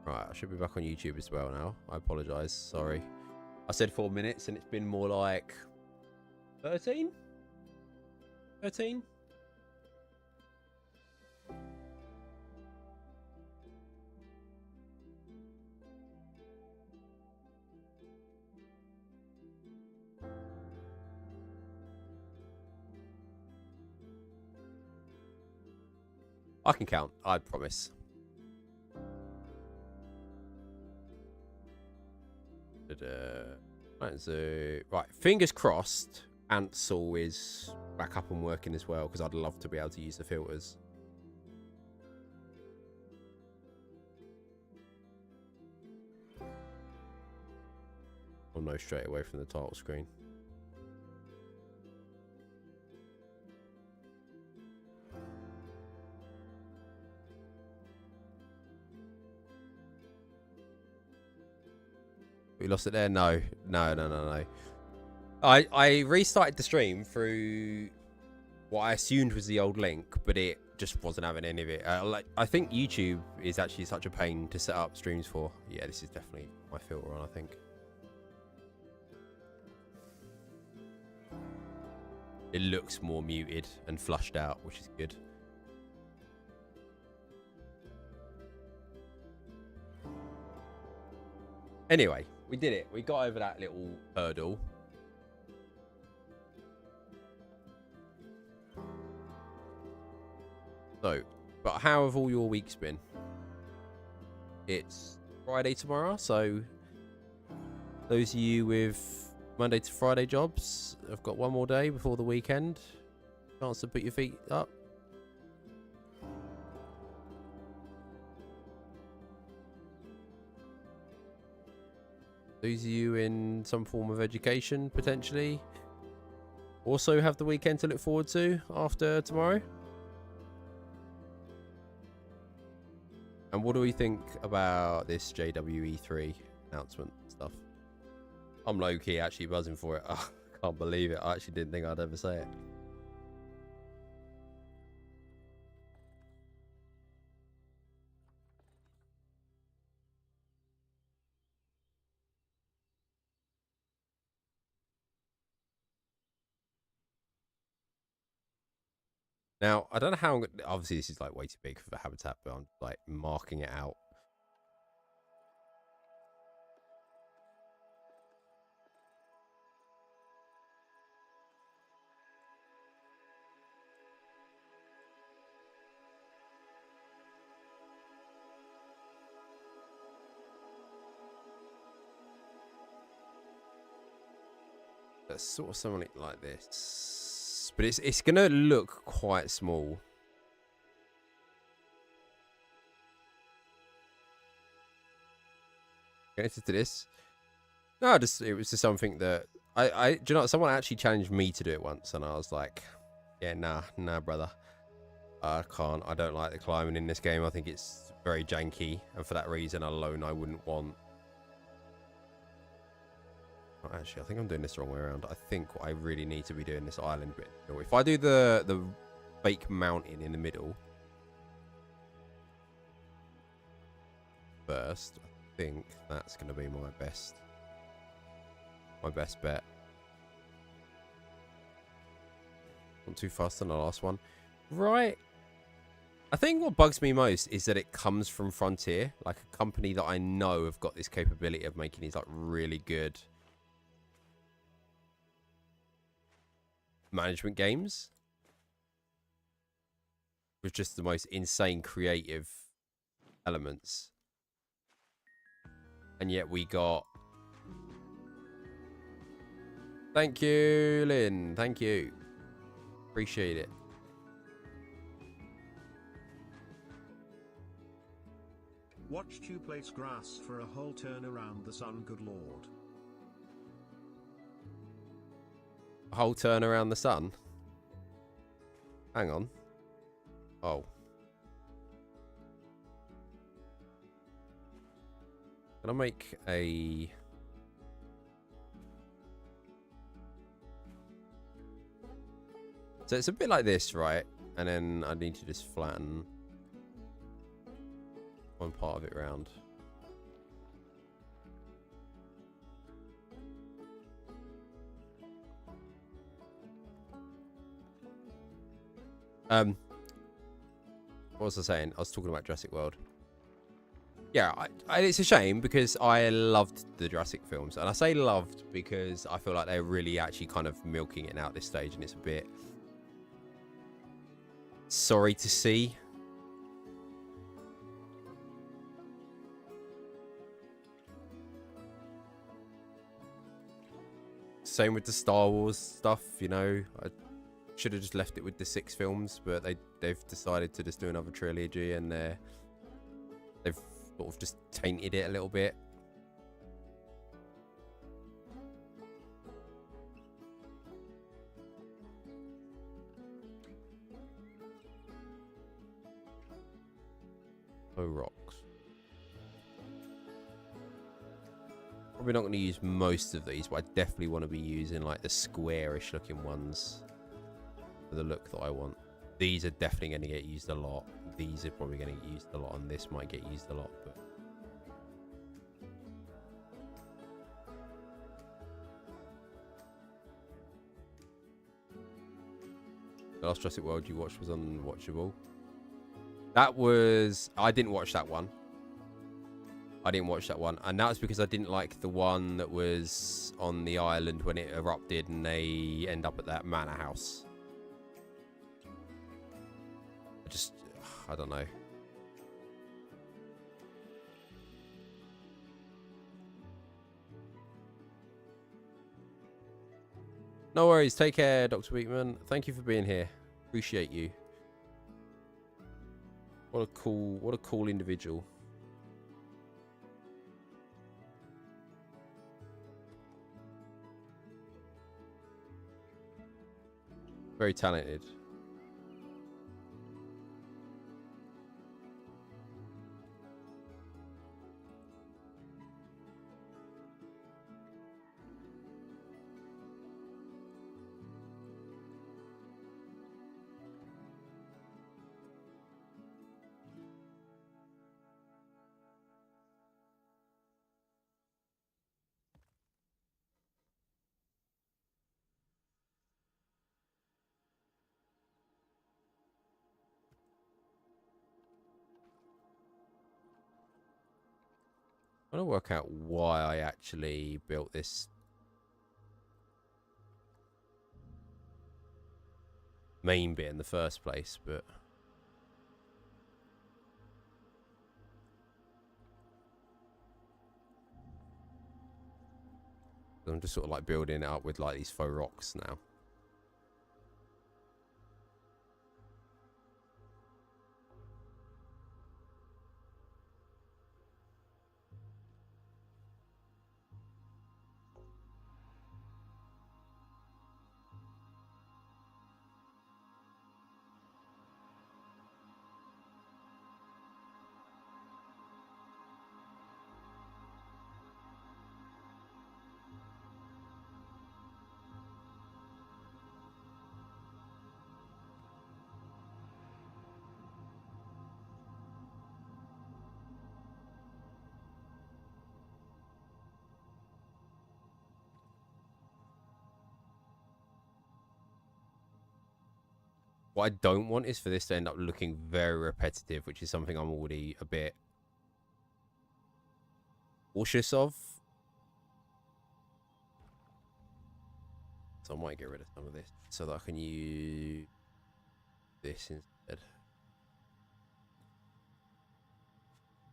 Right, I should be back on YouTube as well now. I apologise. Sorry. I said 4 minutes and it's been more like 13? 13? I can count, I promise. Right, fingers crossed Ansel is back up and working as well, because I'd love to be able to use the filters. I'll know straight away from the title screen. We lost it there? No. I restarted the stream through what I assumed was the old link, but it just wasn't having any of it. I think YouTube is actually such a pain to set up streams for. Yeah, this is definitely my filter on, I think. It looks more muted and flushed out, which is good. Anyway, we did it. We got over that little hurdle. So, but how have all your weeks been? It's Friday tomorrow, so those of you with Monday to Friday jobs have got one more day before the weekend. Chance to put your feet up. Those of you in some form of education, potentially, also have the weekend to look forward to after tomorrow. And what do we think about this JWE3 announcement stuff? I'm low-key actually buzzing for it. Oh, I can't believe it. I actually didn't think I'd ever say it. Now, I don't know how... Obviously, this is like way too big for the habitat, but I'm like marking it out. That's sort of something like this. But it's going to look quite small. Connected to this. No, it was just something that do you know what, someone actually challenged me to do it once, and I was like, yeah, nah, brother. I can't. I don't like the climbing in this game. I think it's very janky, and for that reason alone, I wouldn't want. Oh, actually, I think I'm doing this the wrong way around. I think what I really need to be doing this island bit. If I do the fake mountain in the middle first, I think that's going to be my best bet. Not too fast on the last one, right? I think what bugs me most is that it comes from Frontier, like a company that I know have got this capability of making these like really good management games with just the most insane creative elements, and yet we got. Thank you, Lynn. Thank you. Appreciate it. Watched you place grass for a whole turn around the sun, good lord. A whole turn around the sun? Hang on. Oh. Can I make a... So it's a bit like this, right? And then I need to just flatten one part of it round. What was I saying? I was talking about Jurassic World. Yeah, it's a shame because I loved the Jurassic films, and I say loved because I feel like they're really actually kind of milking it out this stage, and it's a bit sorry to see. Same with the Star Wars stuff, you know. I should have just left it with the 6 films, but they've decided to just do another trilogy, and they've sort of just tainted it a little bit. Oh, rocks. Probably not going to use most of these, but I definitely want to be using like the squarish looking ones for the look that I want. These are definitely going to get used a lot. These are probably going to get used a lot, and this might get used a lot, but the last Jurassic World you watched was unwatchable. That was... I didn't watch that one. And that was because I didn't like the one that was on the island when it erupted and they end up at that manor house. I don't know. No worries. Take care, Dr. Beekman. Thank you for being here. Appreciate you. What a cool individual. Very talented. I want to work out why I actually built this main bit in the first place, but I'm just sort of like building it up with like these faux rocks now. What I don't want is for this to end up looking very repetitive, which is something I'm already a bit cautious of. So I might get rid of some of this so that I can use this instead.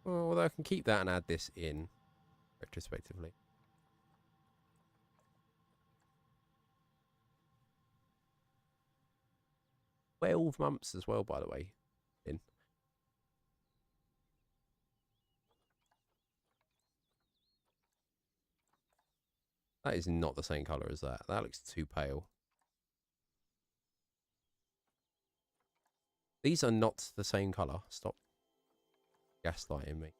Well, although I can keep that and add this in retrospectively. 12 months as well, by the way. In. That is not the same colour as that. That looks too pale. These are not the same colour. Stop gaslighting me.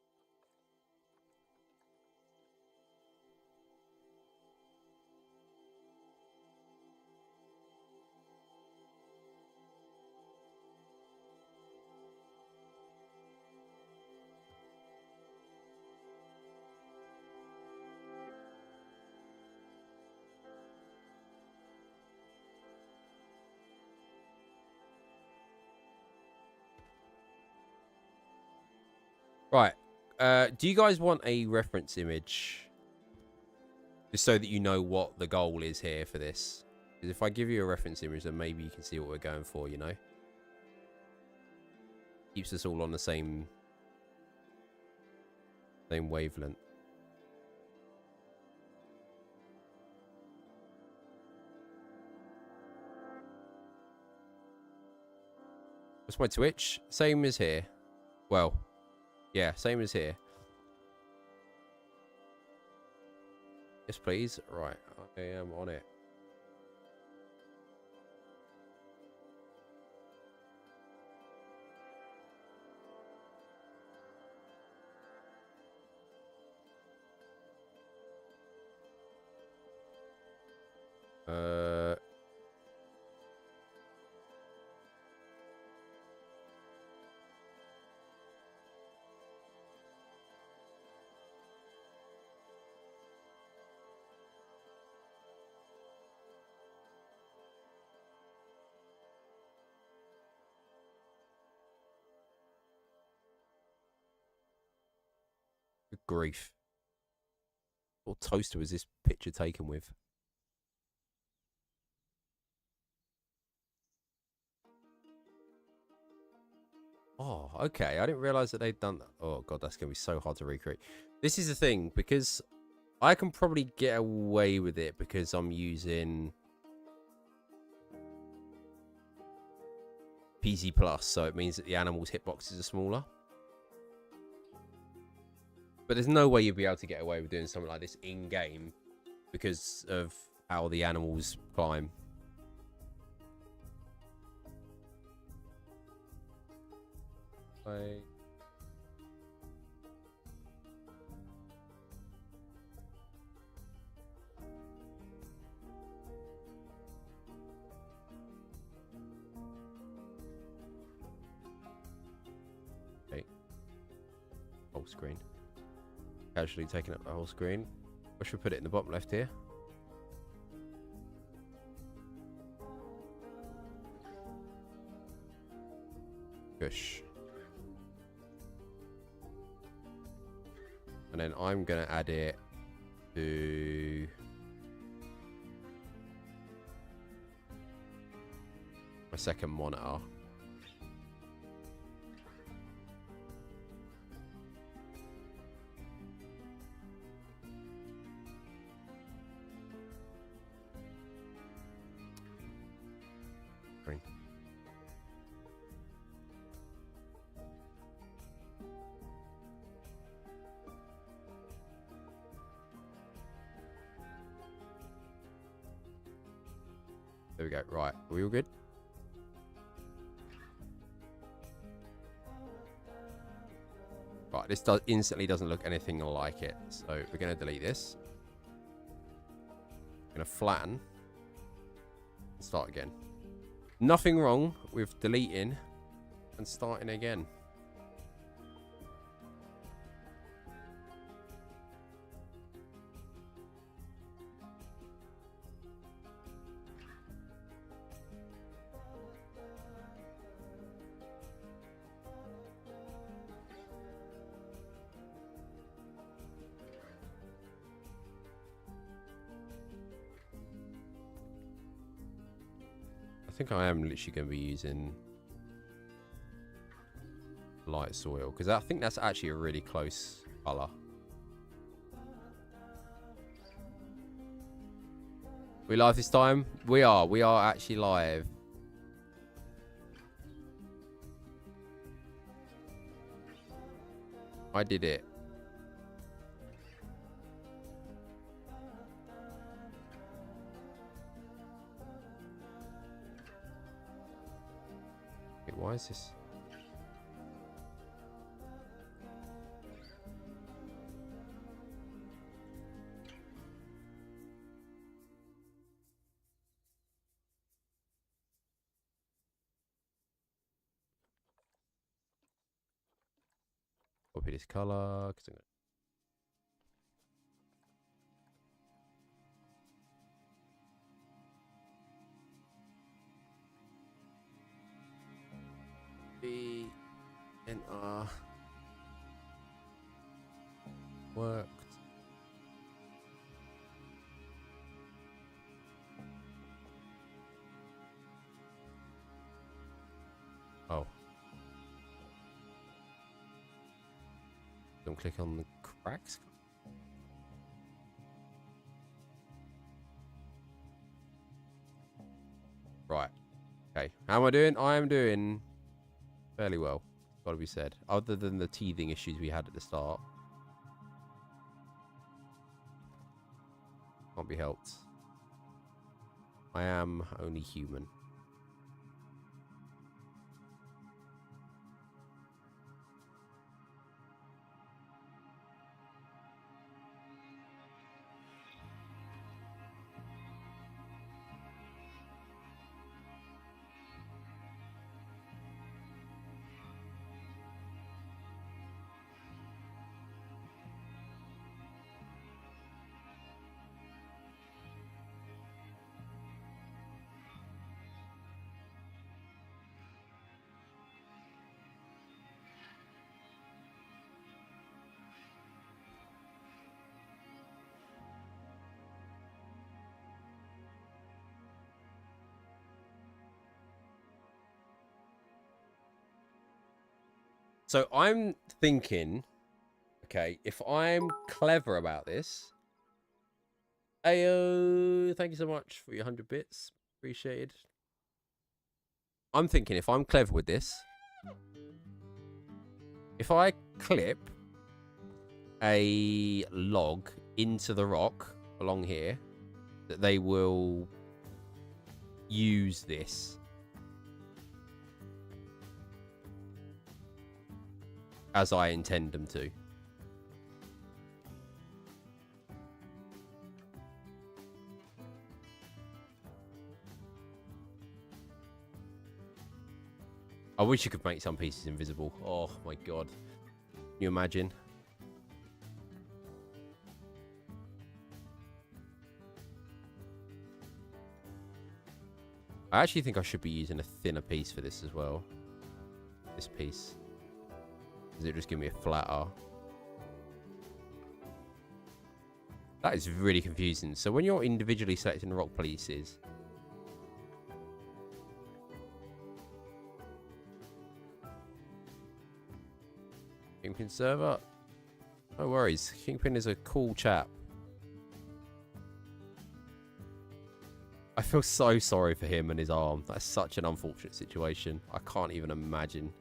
Right. Do you guys want a reference image? Just so that you know what the goal is here for this. Because if I give you a reference image, then maybe you can see what we're going for, you know? Keeps us all on the same wavelength. What's my Twitch? Same as here. Well, yeah, same as here. Yes, please. Right, I am on it. Good grief. What toaster was this picture taken with? Oh, okay. I didn't realize that they'd done that. Oh, God, that's going to be so hard to recreate. This is the thing, because I can probably get away with it because I'm using PC Plus, so it means that the animals' hitboxes are smaller. But there's no way you'd be able to get away with doing something like this in-game because of how the animals climb. Okay. Whole screen. Casually taking up the whole screen. I should put it in the bottom left here. Gosh. And then I'm going to add it to my second monitor. Green. There we go. Right. Are we all good? Right. This instantly doesn't look anything like it. So we're going to delete this. We're going to flatten. And start again. Nothing wrong with deleting and starting again. I think I am literally going to be using light soil because I think that's actually a really close color. We live this time? We are actually live. I did it. Wait, why is this? Copy this color. B and R. worked. Oh. Don't click on the cracks. Right. Okay. How am I doing? I am doing fairly well. Gotta be said. Other than the teething issues we had at the start. Can't be helped. I am only human. So I'm thinking, okay, if I'm clever about this, Ayo, thank you so much for your 100 bits, appreciated. I'm thinking if I'm clever with this, if I clip a log into the rock along here, that they will use this as I intend them to. I wish you could make some pieces invisible. Oh my god. Can you imagine? I actually think I should be using a thinner piece for this as well. This piece. Does it just give me a flatter? That is really confusing. So when you're individually selecting the rock pieces, Kingpin server, no worries. Kingpin is a cool chap. I feel so sorry for him and his arm. That's such an unfortunate situation. I can't even imagine.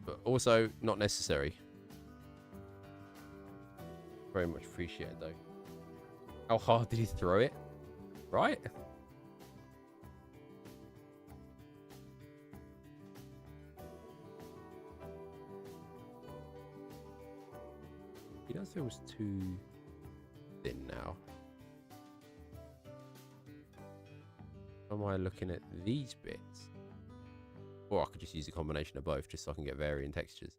But also not necessary. Very much appreciated though. How hard did he throw it? Right? He does feel it's too thin now. Am I looking at these bits? Or I could just use a combination of both just so I can get varying textures.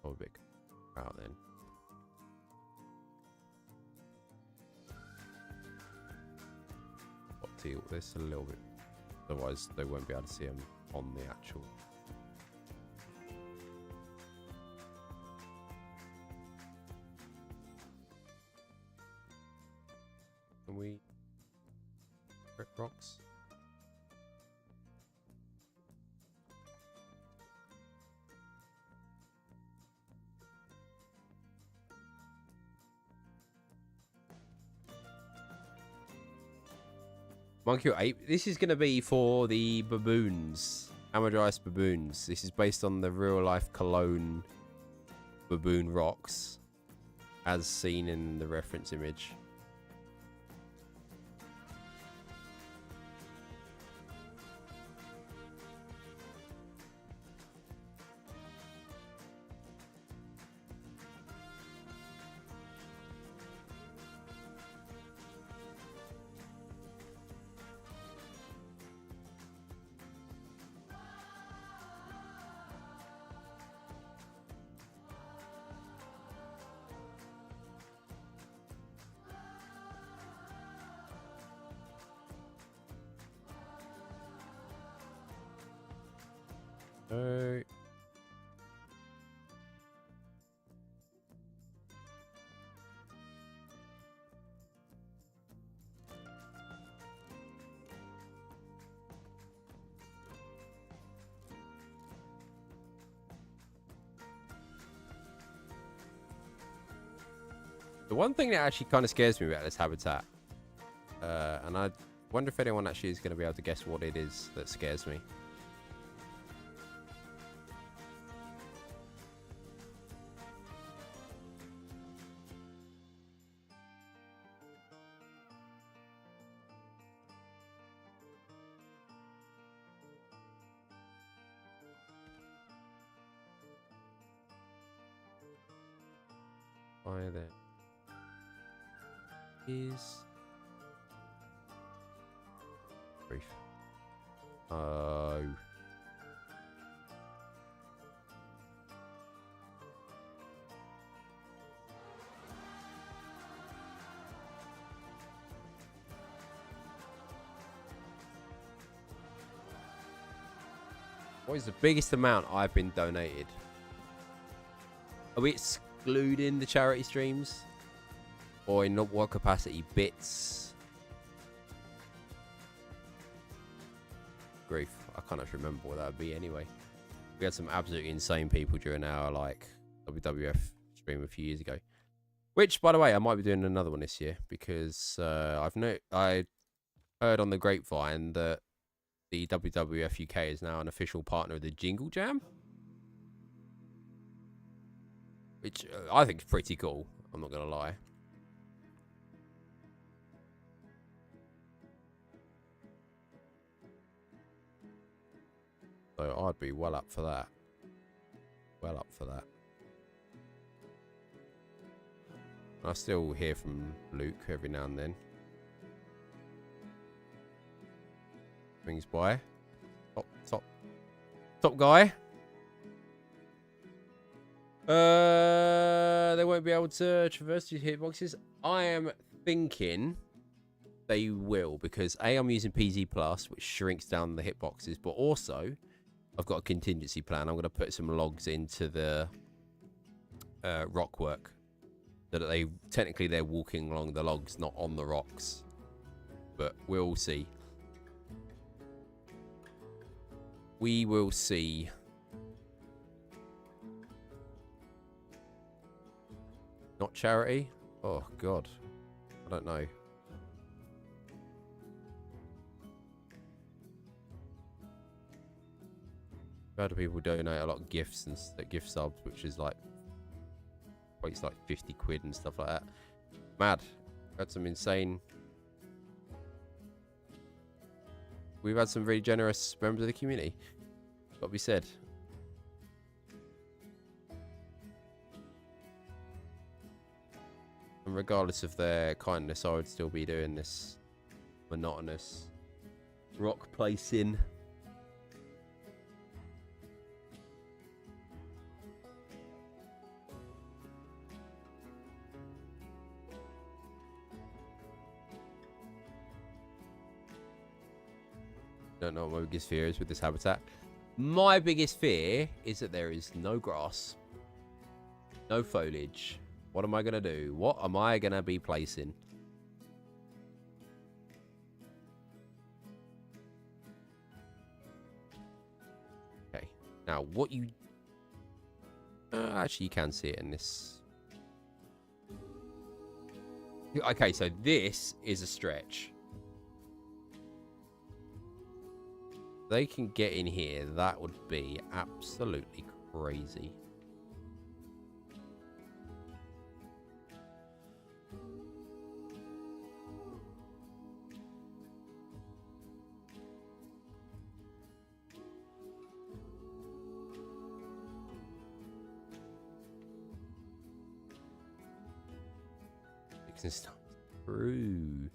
Oh, a bit out then. Got to tilt this a little bit, otherwise they won't be able to see them on the actual. Can we brick rocks? Monkey or Ape. This is going to be for the baboons. Amadrice baboons. This is based on the real life Cologne baboon rocks as seen in the reference image. Oh. The one thing that actually kind of scares me about this habitat, and I wonder if anyone actually is going to be able to guess what it is that scares me. Why there is brief. Oh. What is the biggest amount I've been donated? Are we excluding the charity streams? Or in what capacity? Bits? Grief. I can't actually remember what that would be anyway. We had some absolutely insane people during our like WWF stream a few years ago. Which, by the way, I might be doing another one this year because I heard on the grapevine that the WWF UK is now an official partner of the Jingle Jam, which I think is pretty cool. I'm not gonna lie. So I'd be well up for that. Well up for that. I still hear from Luke every now and then. Swings by. Top guy. They won't be able to traverse these hitboxes. I am thinking they will because A, I'm using PZ Plus, which shrinks down the hitboxes, but also I've got a contingency plan. I'm going to put some logs into the rock work so that they're walking along the logs, not on the rocks. But we'll see. We will see. Not charity? Oh, God. I don't know. I've heard of people donate a lot of gifts and gift subs, which is like, well, it's like 50 quid and stuff like that. Mad. Had some insane. We've had some really generous members of the community. Got to be said. And regardless of their kindness, I would still be doing this monotonous rock placing. Don't know what my biggest fear is with this habitat. My biggest fear is that there is no grass, no foliage. What am I going to do? What am I going to be placing? Okay. Now, what you... actually, you can see it in this. Okay, so this is a stretch. They can get in here, that would be absolutely crazy. True.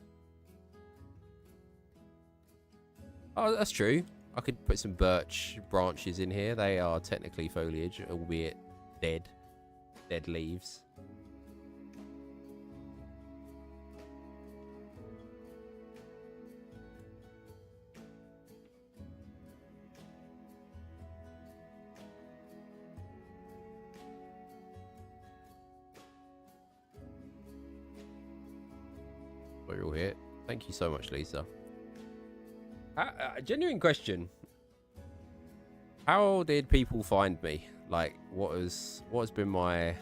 Oh, that's true. I could put some birch branches in here. They are technically foliage, albeit dead leaves. So you're all here. Thank you so much, Lisa. A genuine question. How did people find me? Like, what has been my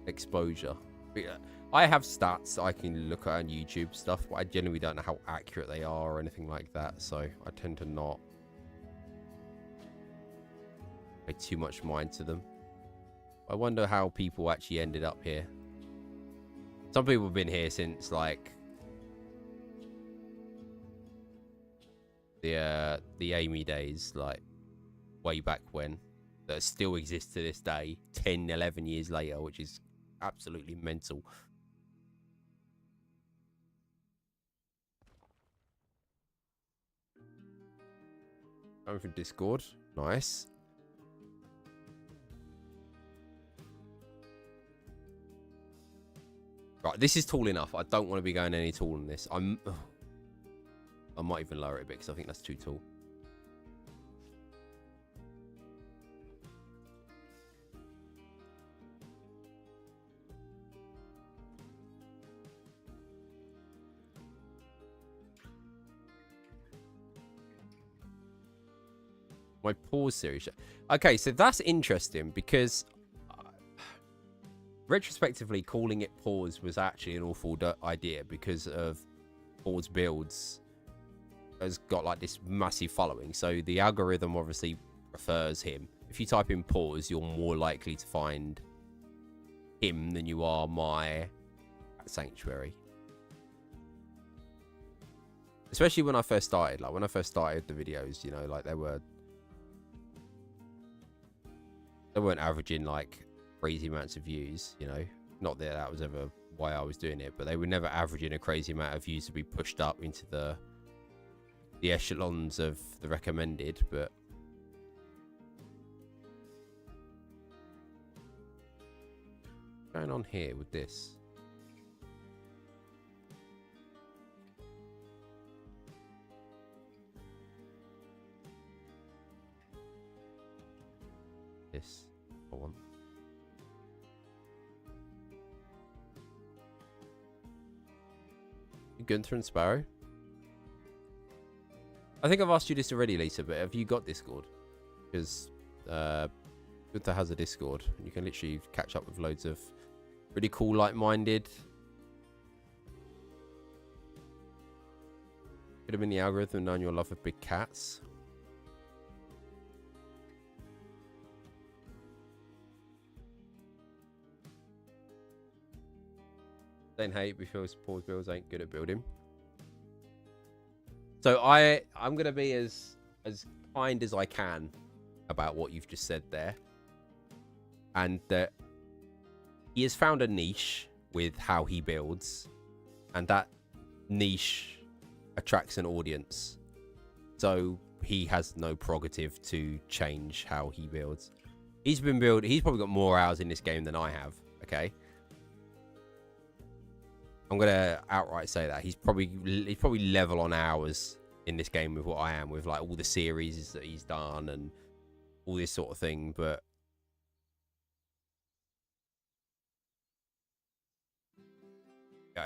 exposure? I have stats I can look at on YouTube stuff, but I genuinely don't know how accurate they are or anything like that. So I tend to not pay too much mind to them. I wonder how people actually ended up here. Some people have been here since like the Amy days, like way back when, that still exist to this day, 10, 11 years later, which is absolutely mental. Coming from Discord, nice. Right, this is tall enough. I don't want to be going any taller than this. I might even lower it a bit because I think that's too tall. My pause series. Okay, so that's interesting because retrospectively calling it pause was actually an awful idea because of pause builds has got like this massive following. So the algorithm obviously prefers him. If you type in pause, you're more likely to find him than you are my sanctuary. Especially when I first started. Like when I first started the videos, you know, like they weren't averaging like crazy amounts of views, you know. Not that that was ever why I was doing it, but they were never averaging a crazy amount of views to be pushed up into the echelons of the recommended. But what's going on here with this? This I want. Gunther and Sparrow. I think I've asked you this already, Lisa, but have you got Discord? Because Gunther has a Discord, and you can literally catch up with loads of really cool, like-minded. Could have been the algorithm knowing your love for big cats. Don't hate because pause builds ain't good at building. So I'm gonna be as kind as I can about what you've just said there, and that he has found a niche with how he builds, and that niche attracts an audience. So he has no prerogative to change how he builds. He's probably got more hours in this game than I have. Okay. I'm gonna outright say that he's probably level on hours in this game with what I am, with like all the series that he's done and all this sort of thing. But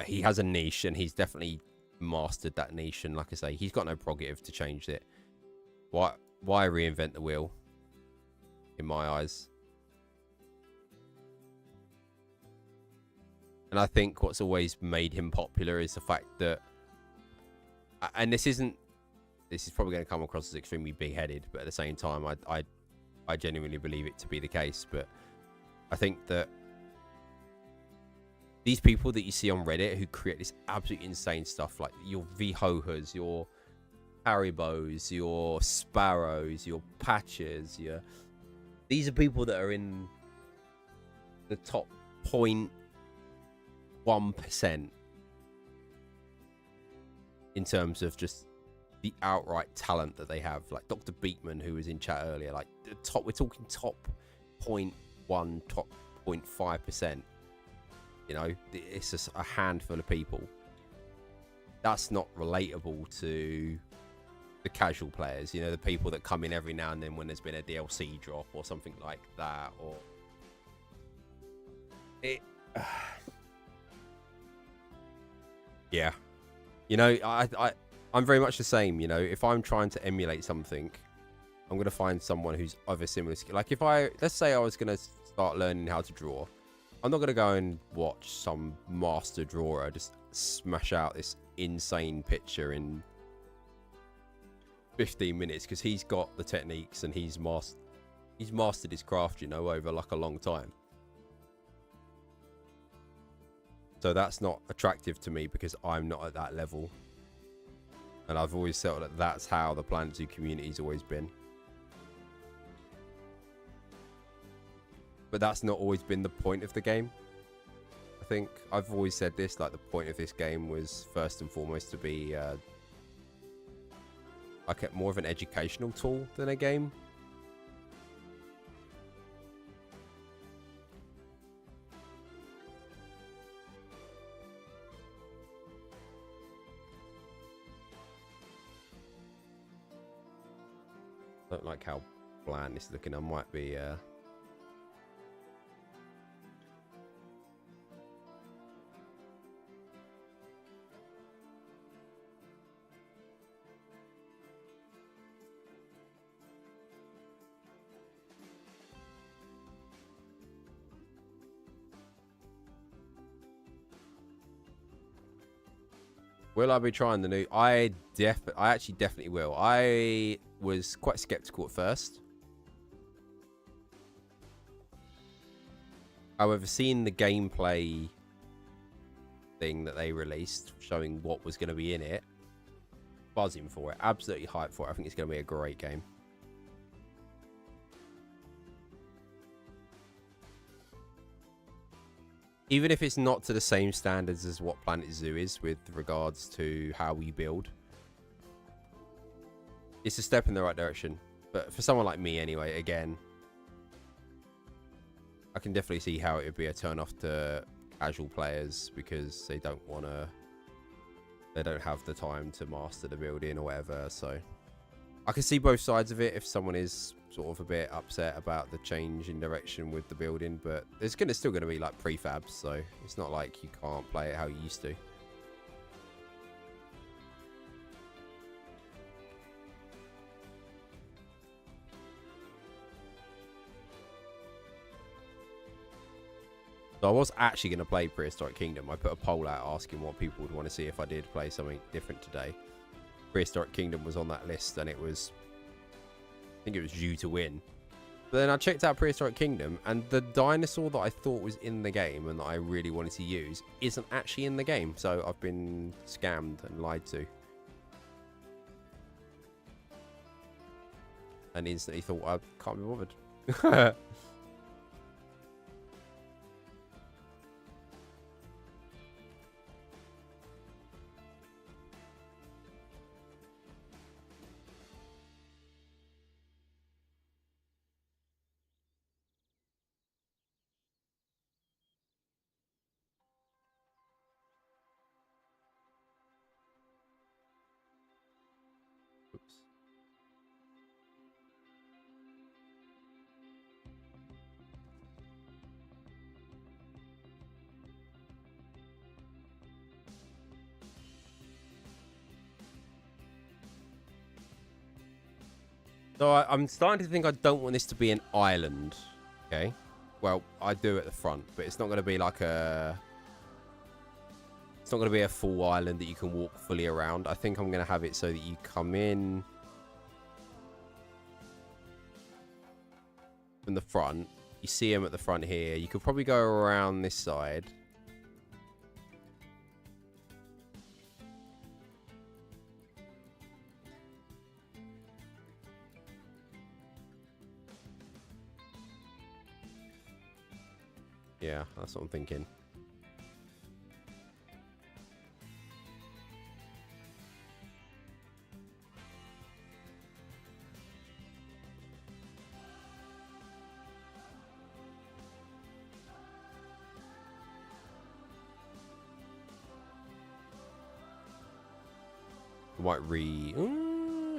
he has a niche, and he's definitely mastered that niche. And like I say, he's got no prerogative to change it. Why reinvent the wheel? In my eyes. And I think what's always made him popular is the fact that, and this is probably going to come across as extremely big-headed, but at the same time, I genuinely believe it to be the case. But I think that these people that you see on Reddit who create this absolutely insane stuff, like your Vhohas, your Haribos, your Sparrows, your Patches, these are people that are in the top 0.1% in terms of just the outright talent that they have. Like Dr. Beekman, who was in chat earlier, like the top, we're talking top 0.1, top 0.5%. You know, it's just a handful of people. That's not relatable to the casual players, you know, the people that come in every now and then when there's been a DLC drop or something like that, or Yeah. You know, I'm very much the same. You know, if I'm trying to emulate something, I'm going to find someone who's of a similar skill. Like if let's say I was going to start learning how to draw, I'm not going to go and watch some master drawer just smash out this insane picture in 15 minutes because he's got the techniques and he's mastered his craft, you know, over like a long time. So that's not attractive to me because I'm not at that level. And I've always felt that that's how the Planet Zoo community's always been. But that's not always been the point of the game. I think I've always said this, like the point of this game was first and foremost to be like more of an educational tool than a game. I don't like how bland this is looking. I might be will I be trying the new? I actually definitely will. I was quite skeptical at first. However, seeing the gameplay thing that they released, showing what was going to be in it, buzzing for it, absolutely hyped for it. I think it's going to be a great game. Even if it's not to the same standards as what Planet Zoo is with regards to how we build, it's a step in the right direction. But for someone like me anyway, again, I can definitely see how it would be a turn off to casual players because they don't have the time to master the building or whatever. So I can see both sides of it if someone is sort of a bit upset about the change in direction with the building, but there's still going to be like prefabs, so it's not like you can't play it how you used to. So I was actually going to play Prehistoric Kingdom. I put a poll out asking what people would want to see if I did play something different today. Prehistoric Kingdom was on that list, and I think it was due to win. But then I checked out Prehistoric Kingdom, and the dinosaur that I thought was in the game and that I really wanted to use isn't actually in the game. So I've been scammed and lied to. And instantly thought, I can't be bothered. Oops. So I'm starting to think I don't want this to be an island. Okay. Well, I do at the front, but it's not going to be like a... It's not going to be a full island that you can walk fully around. I think I'm going to have it so that you come in from the front. You see them at the front here. You could probably go around this side. Yeah, that's what I'm thinking.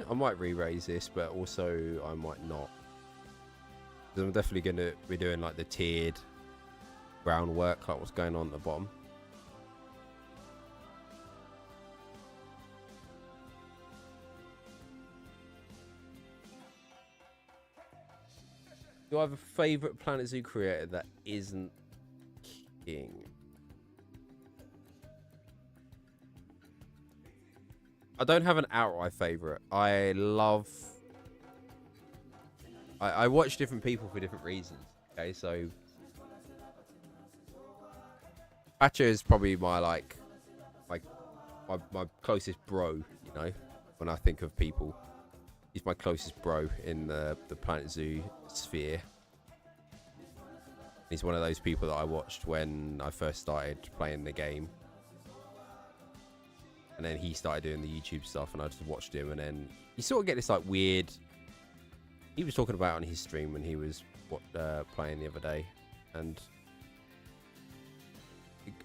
I might re-raise this, but also I might not. I'm definitely going to be doing like the tiered groundwork, like what's going on at the bottom. Do I have a favourite Planet Zoo creator that isn't King? I don't have an outright favourite. I watch different people for different reasons. Okay, so Patcher is probably my my closest bro, you know, when I think of people. He's my closest bro in the Planet Zoo sphere. He's one of those people that I watched when I first started playing the game. And then he started doing the YouTube stuff and I just watched him. And then you sort of get this like weird... He was talking about it on his stream when he was playing the other day. And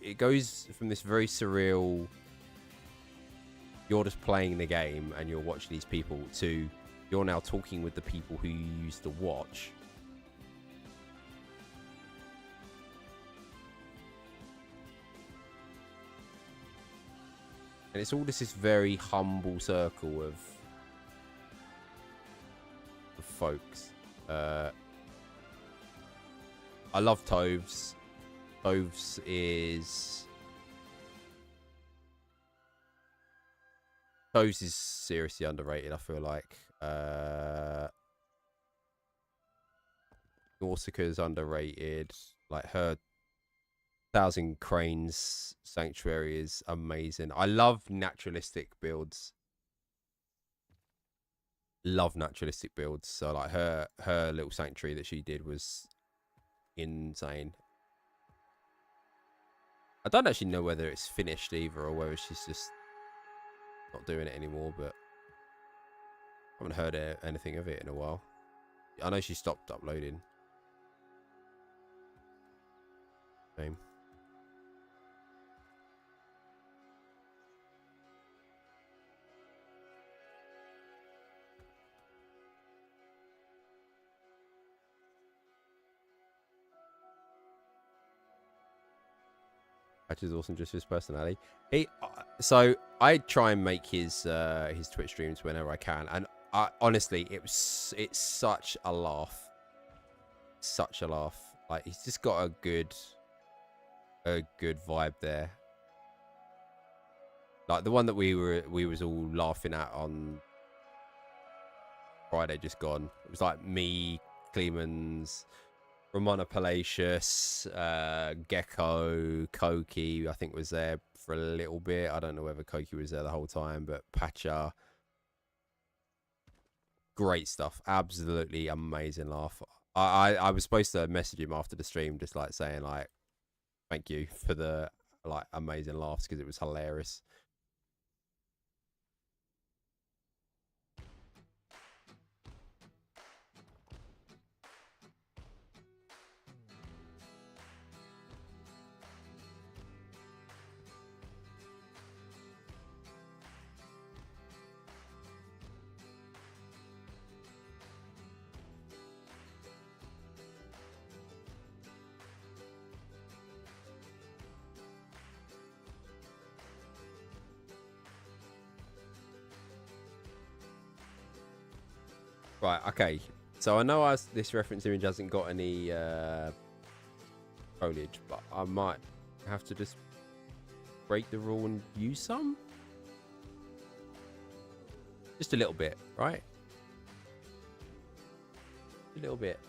it goes from this very surreal... You're just playing the game and you're watching these people to... You're now talking with the people who you used to watch. And it's all just this very humble circle of folks. I love Toves. Toves is seriously underrated, I feel like. Nausicaa's underrated. Like her Thousand Cranes Sanctuary is amazing. I love naturalistic builds. So like her little sanctuary that she did was insane. I don't actually know whether it's finished either or whether she's just not doing it anymore, but I haven't heard anything of it in a while. I know she stopped uploading. Shame. Patch is awesome just for his personality. So I try and make his Twitch streams whenever I can, and honestly, it's such a laugh. Such a laugh. Like he's just got a good vibe there. Like the one that we was all laughing at on Friday just gone. It was like me, Clemens, Ramona Palacios, Gecko, Koki, I think was there for a little bit. I don't know whether Koki was there the whole time, but Patcha. Great stuff. Absolutely amazing laugh. I was supposed to message him after the stream just like saying like thank you for the like amazing laughs because it was hilarious. Right, okay. So I know this reference image hasn't got any foliage, but I might have to just break the rule and use some. Just a little bit, right? A little bit.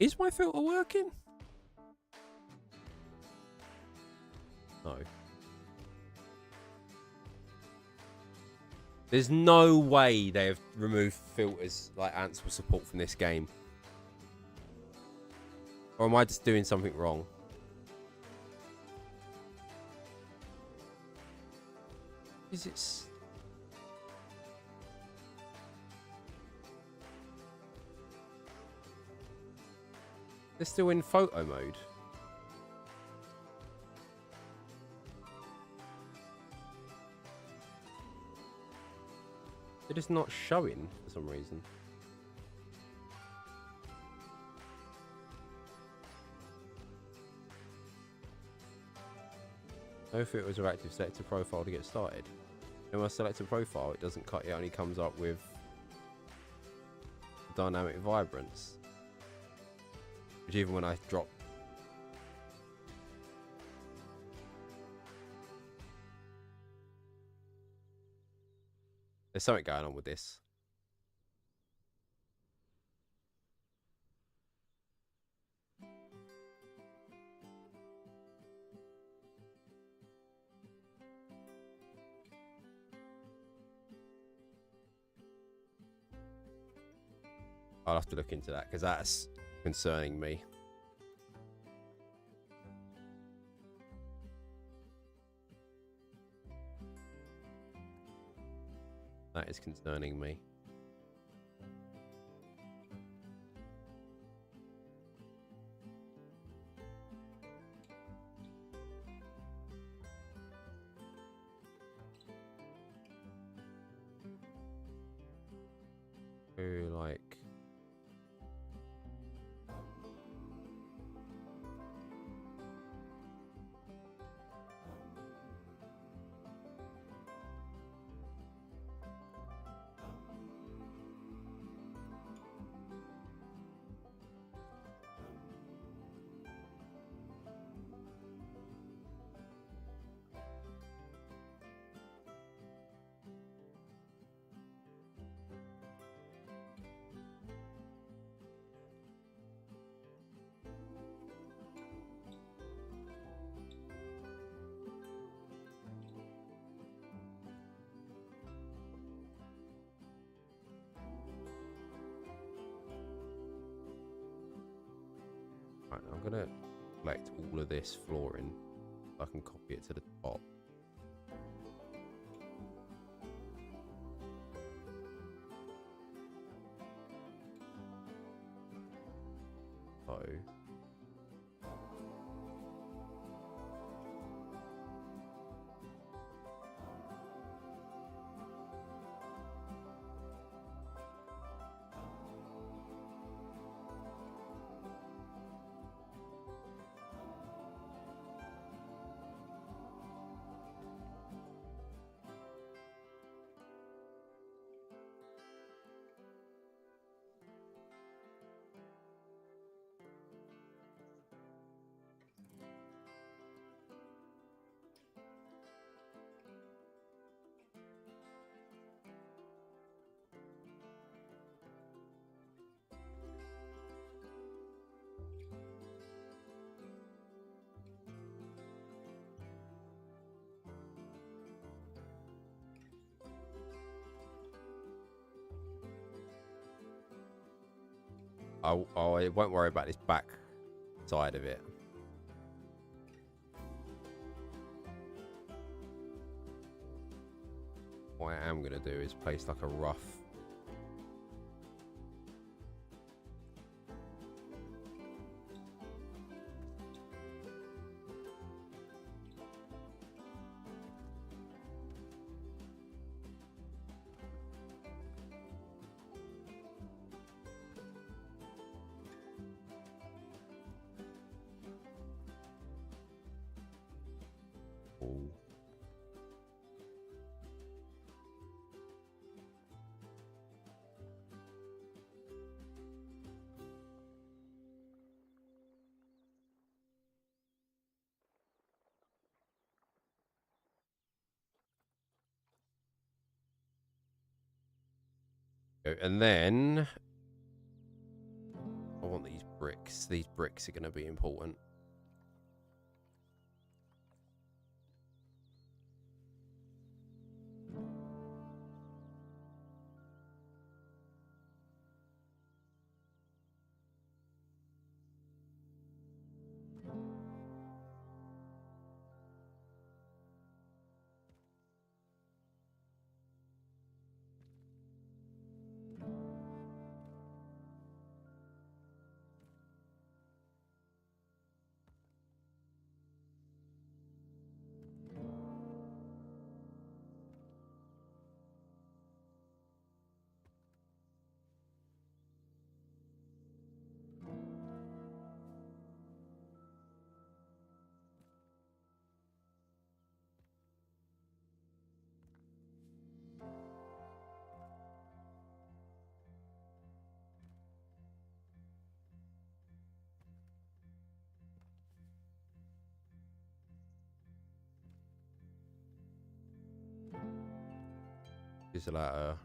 Is my filter working? No. There's no way they have removed filters like Ants will support from this game. Or am I just doing something wrong? Is it? They're still in photo mode. They're just not showing for some reason. No filters are active. Select a profile to get started. And when I select a profile, it doesn't cut. It only comes up with dynamic vibrance. Which even when I drop. There's something going on with this. I'll have to look into that because that's concerning me. That is concerning me. Like. Right, I'm gonna select all of this flooring so I can copy it to the top. So I won't worry about this back side of it. What I am going to do is place like a rough wall. And then I want these bricks. These bricks are going to be important. Use a ladder.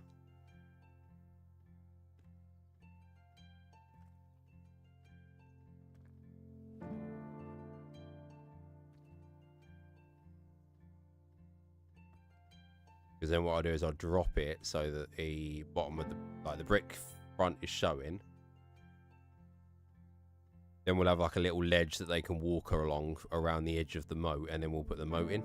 Because then what I'll do is I'll drop it so that the bottom of the brick front is showing. Then we'll have like a little ledge that they can walk along around the edge of the moat, and then we'll put the moat in.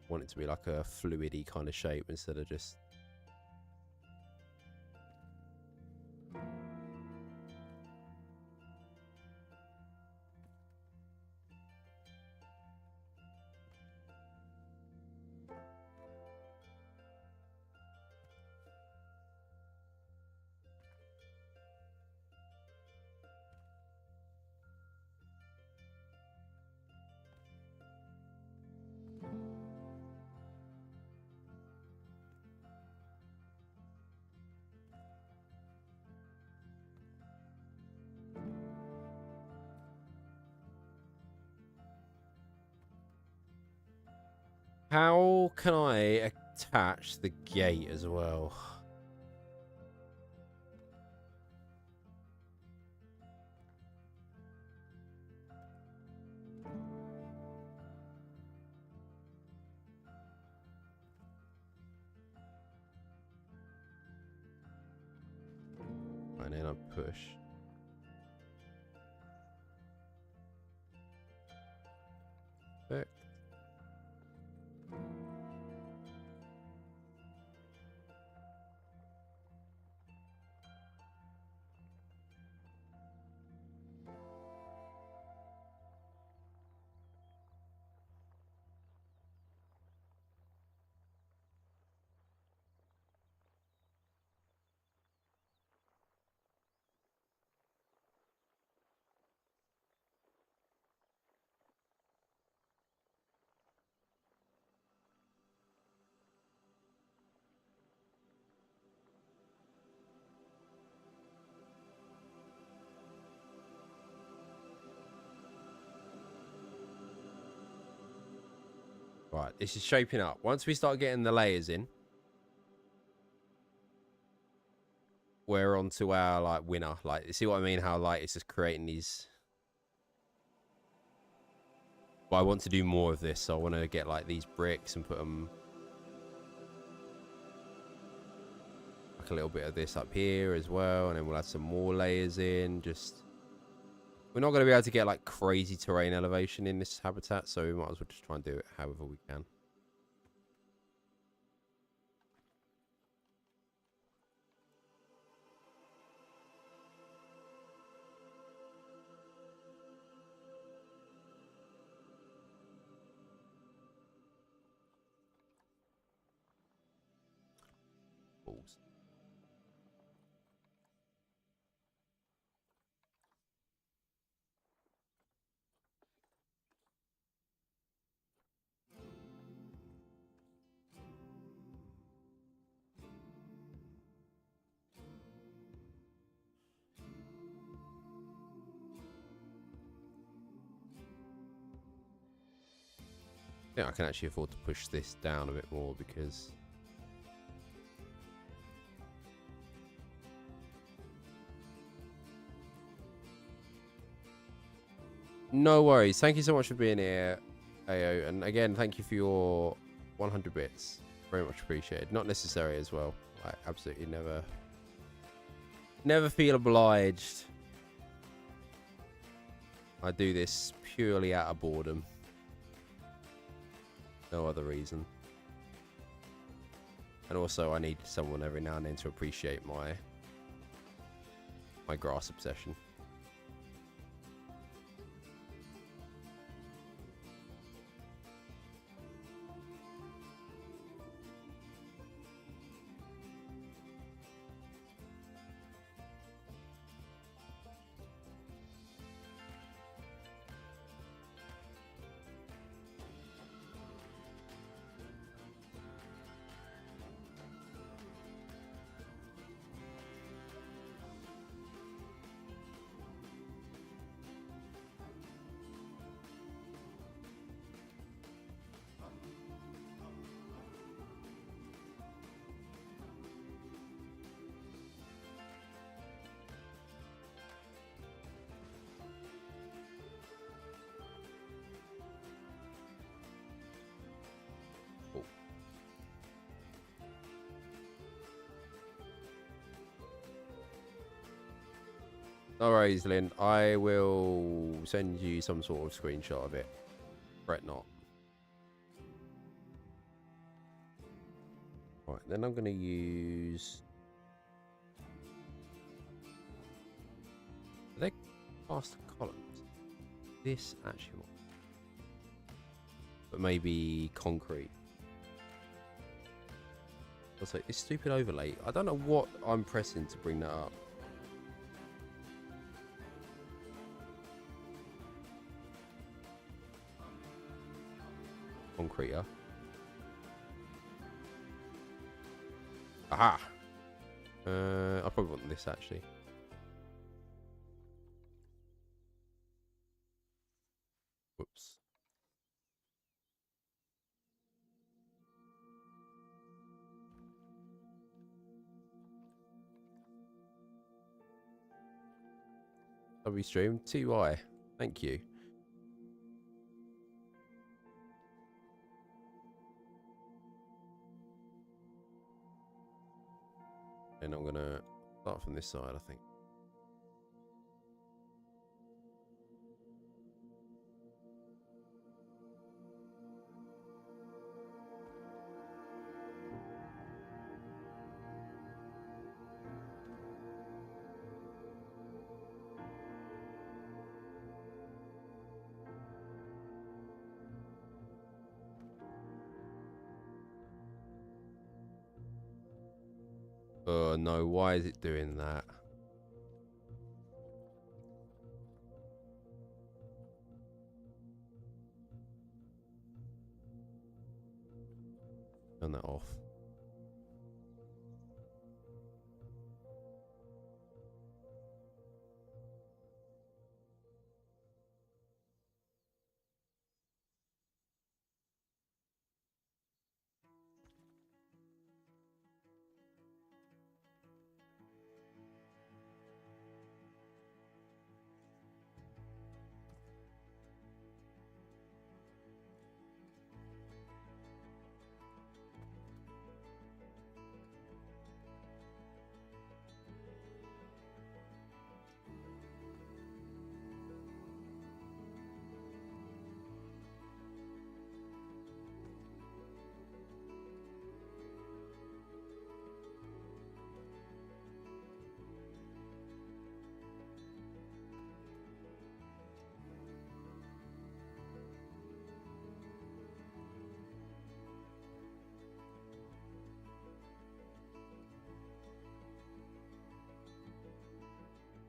Want it to be like a fluidy kind of shape instead of just... How can I attach the gate as well? And then I push. Perfect. Right, this is shaping up. Once we start getting the layers in, we're on to our like winner. Like, you see what I mean? How like it's just creating these. But I want to do more of this, so I want to get like these bricks and put them like a little bit of this up here as well, and then we'll add some more layers in. Just, we're not going to be able to get like crazy terrain elevation in this habitat, so we might as well just try and do it however we can. Balls. Yeah, I can actually afford to push this down a bit more because no worries. Thank you so much for being here, AO. And again, thank you for your 100 bits. Very much appreciated. Not necessary as well. I absolutely never feel obliged. I do this purely out of boredom. No other reason. And also, I need someone every now and then to appreciate my grass obsession. No worries, Lynn. I will send you some sort of screenshot of it. Fret not. Right, then I'm going to use... Are they cast columns? This actually... But maybe concrete. Also, this stupid overlay. I don't know what I'm pressing to bring that up. Concreter. Aha! I probably want this actually. Whoops. W stream TY. Thank you. And I'm gonna start from this side, I think. Oh no, why is it doing that? Turn that off.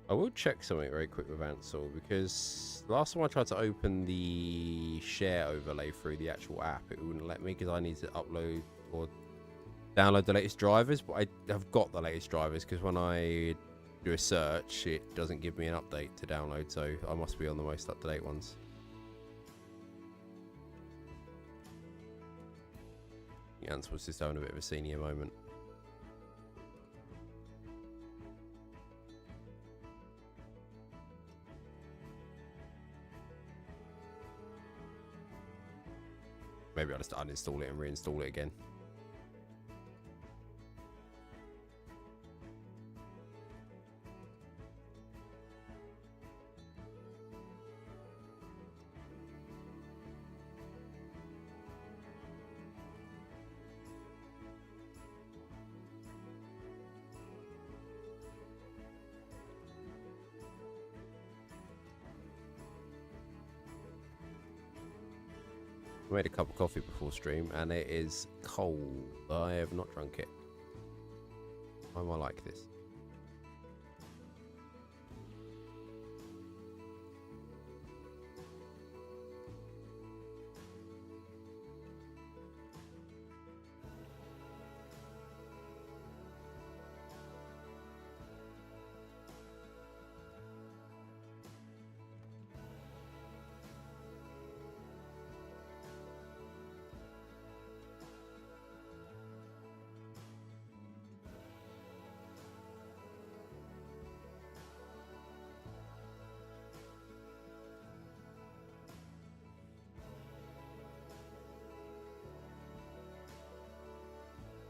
I will check something very quick with Ansel, because last time I tried to open the share overlay through the actual app, it wouldn't let me because I need to upload or download the latest drivers, but I have got the latest drivers because when I do a search, it doesn't give me an update to download, so I must be on the most up-to-date ones. Ansel was just having a bit of a senior moment. Maybe I'll just uninstall it and reinstall it again. I made a cup of coffee before stream and it is cold. I have not drunk it. Why am I like this?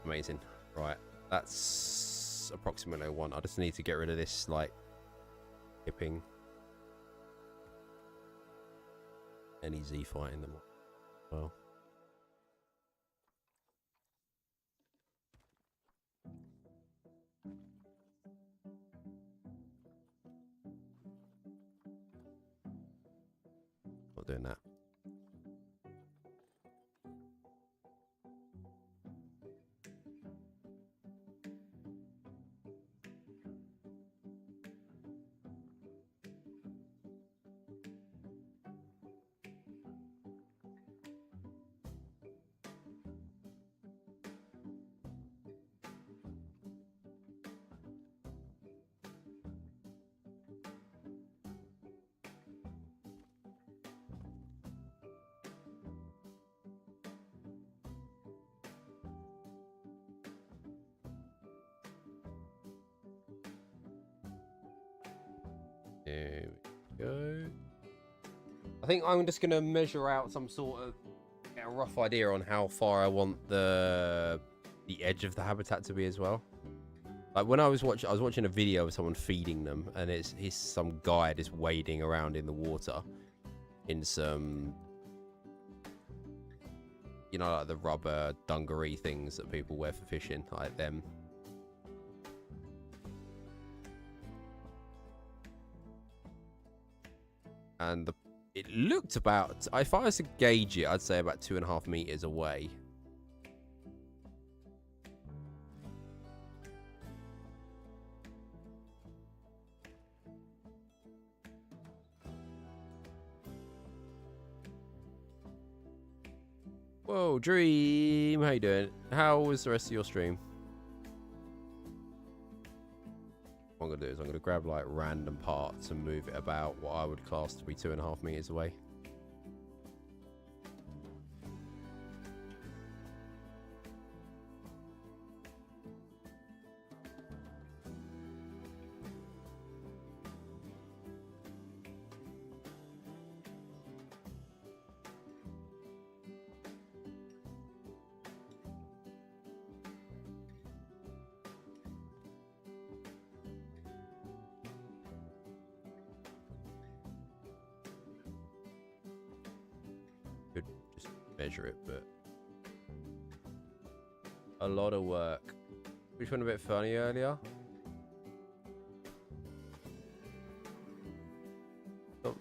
Amazing. Right, that's approximately one. I just need to get rid of this like skipping any Z fighting them. Well. Not doing that. There we go. I think I'm just going to measure out some sort of get a rough idea on how far I want the edge of the habitat to be as well. Like when I was watching a video of someone feeding them, and it's some guy just wading around in the water in some, you know, like the rubber dungaree things that people wear for fishing, like them. And it looked about, if I was to gauge it, I'd say about 2.5 meters away. Whoa, Dream, how you doing? How was the rest of your stream? What I'm gonna do is I'm gonna grab like random parts and move it about what I would class to be 2.5 meters away. Measure it, but a lot of work. Which one a bit funny earlier?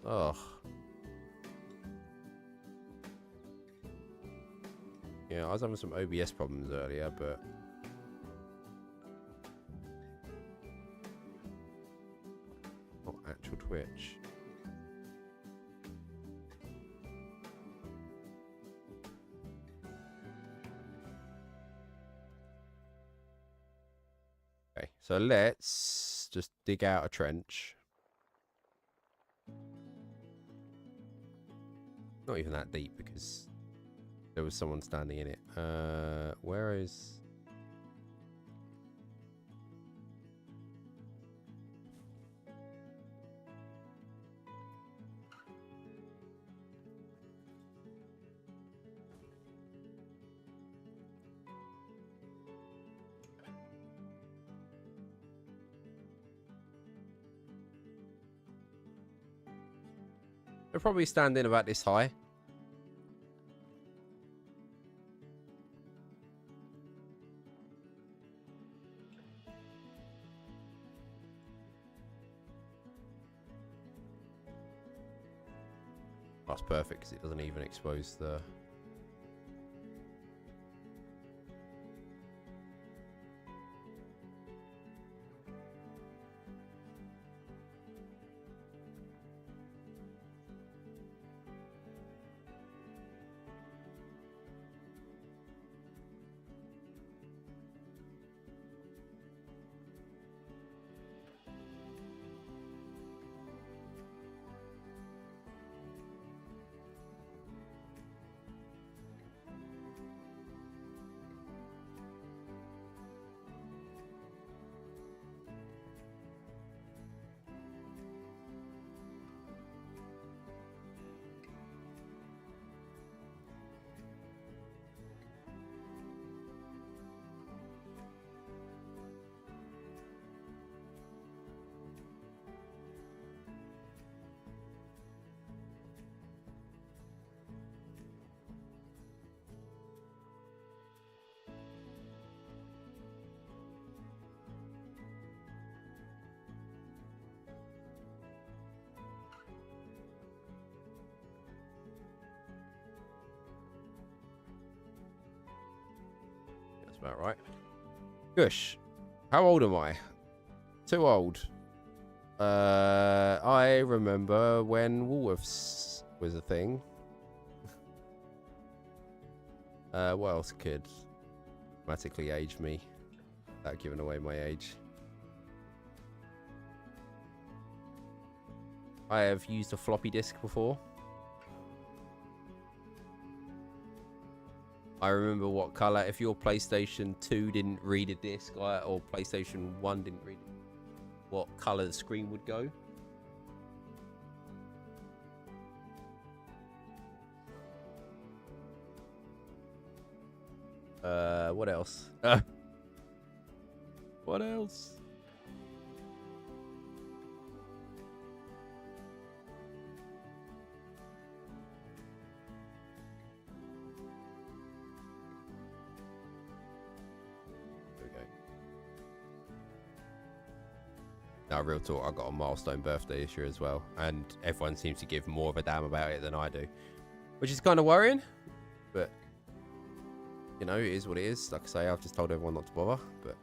Oh. Yeah, I was having some OBS problems earlier, but not actual Twitch. Okay, so let's just dig out a trench. Not even that deep because there was someone standing in it. Where is... They're probably standing about this high. That's perfect because it doesn't even expose the... That's about right. Gosh. How old am I? Too old. I remember when Woolworths was a thing. What else could automatically age me without giving away my age? I have used a floppy disk before. I remember what color. If your PlayStation 2 didn't read a disc, or PlayStation 1 didn't read it, what color the screen would go. What else? What else? Now, real talk, I got a milestone birthday this year as well, and everyone seems to give more of a damn about it than I do, which is kind of worrying, but, you know, it is what it is. Like I say, I've just told everyone not to bother, but...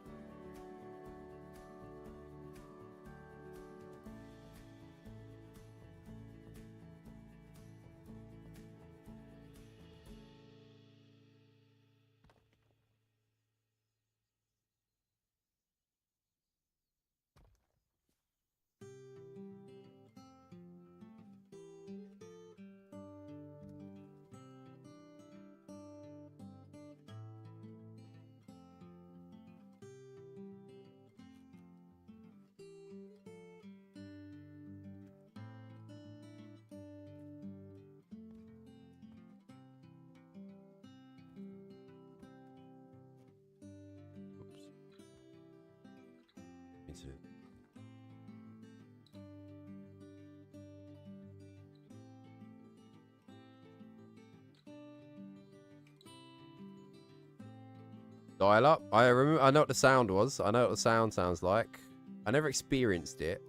Dial up. I remember. I know what the sound was. I know what the sound sounds like. I never experienced it.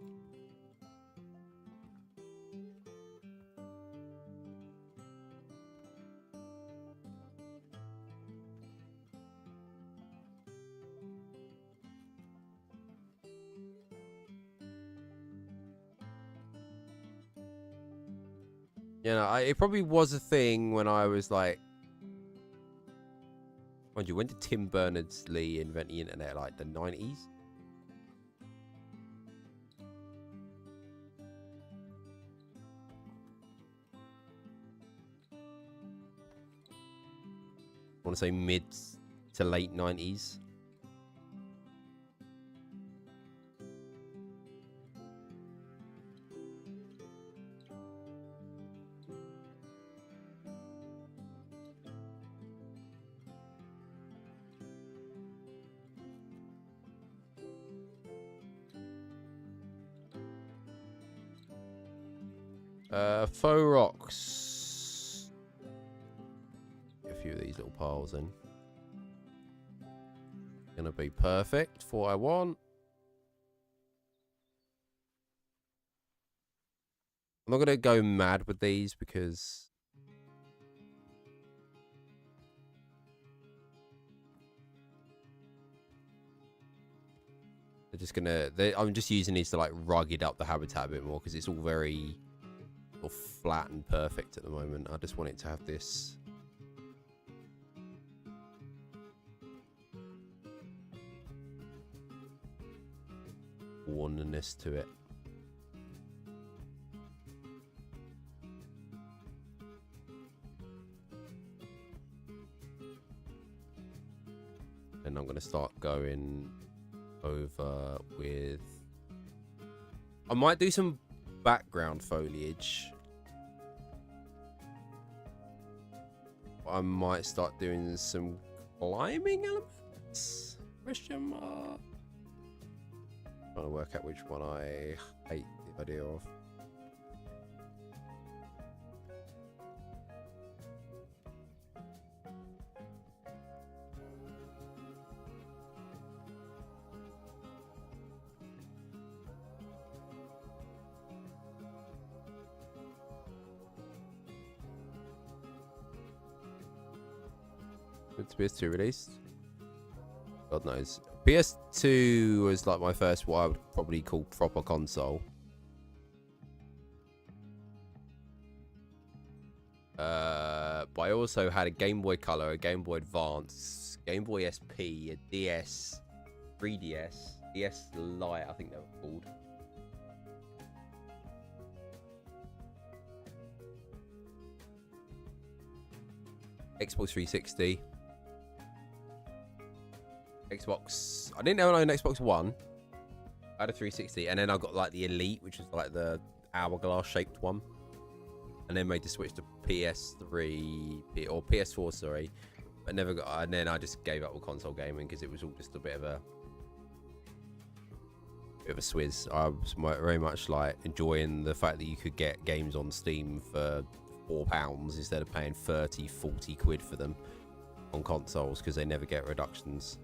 You know, it probably was a thing when I was like... Mind you, when did Tim Berners-Lee invent the internet? Like the 90s? I want to say mid to late 90s. Faux rocks. A few of these little piles in. Gonna be perfect for what I want. I'm not gonna go mad with these because they're just gonna. I'm just using these to like rugged up the habitat a bit more because it's all very flat and perfect at the moment. I just want it to have this wornness to it. And I'm going to start going over with... I might do some background foliage. I might start doing some climbing elements? Question mark. Trying to work out which one I hate the idea of. It's PS2 released. God knows. PS2 was like my first, what I would probably call proper console. But I also had a Game Boy Color, a Game Boy Advance, Game Boy SP, a DS, 3DS, DS Lite, I think they were called. Xbox 360. Xbox. I didn't own an Xbox One. I had a 360, and then I got like the Elite, which was like the hourglass shaped one, and then made the switch to PS3 or PS4, sorry. But never got. And then I just gave up with console gaming because it was all just a bit of a swizz. I was very much like enjoying the fact that you could get games on Steam for £4 instead of paying 30-40 quid for them on consoles because they never get reductions.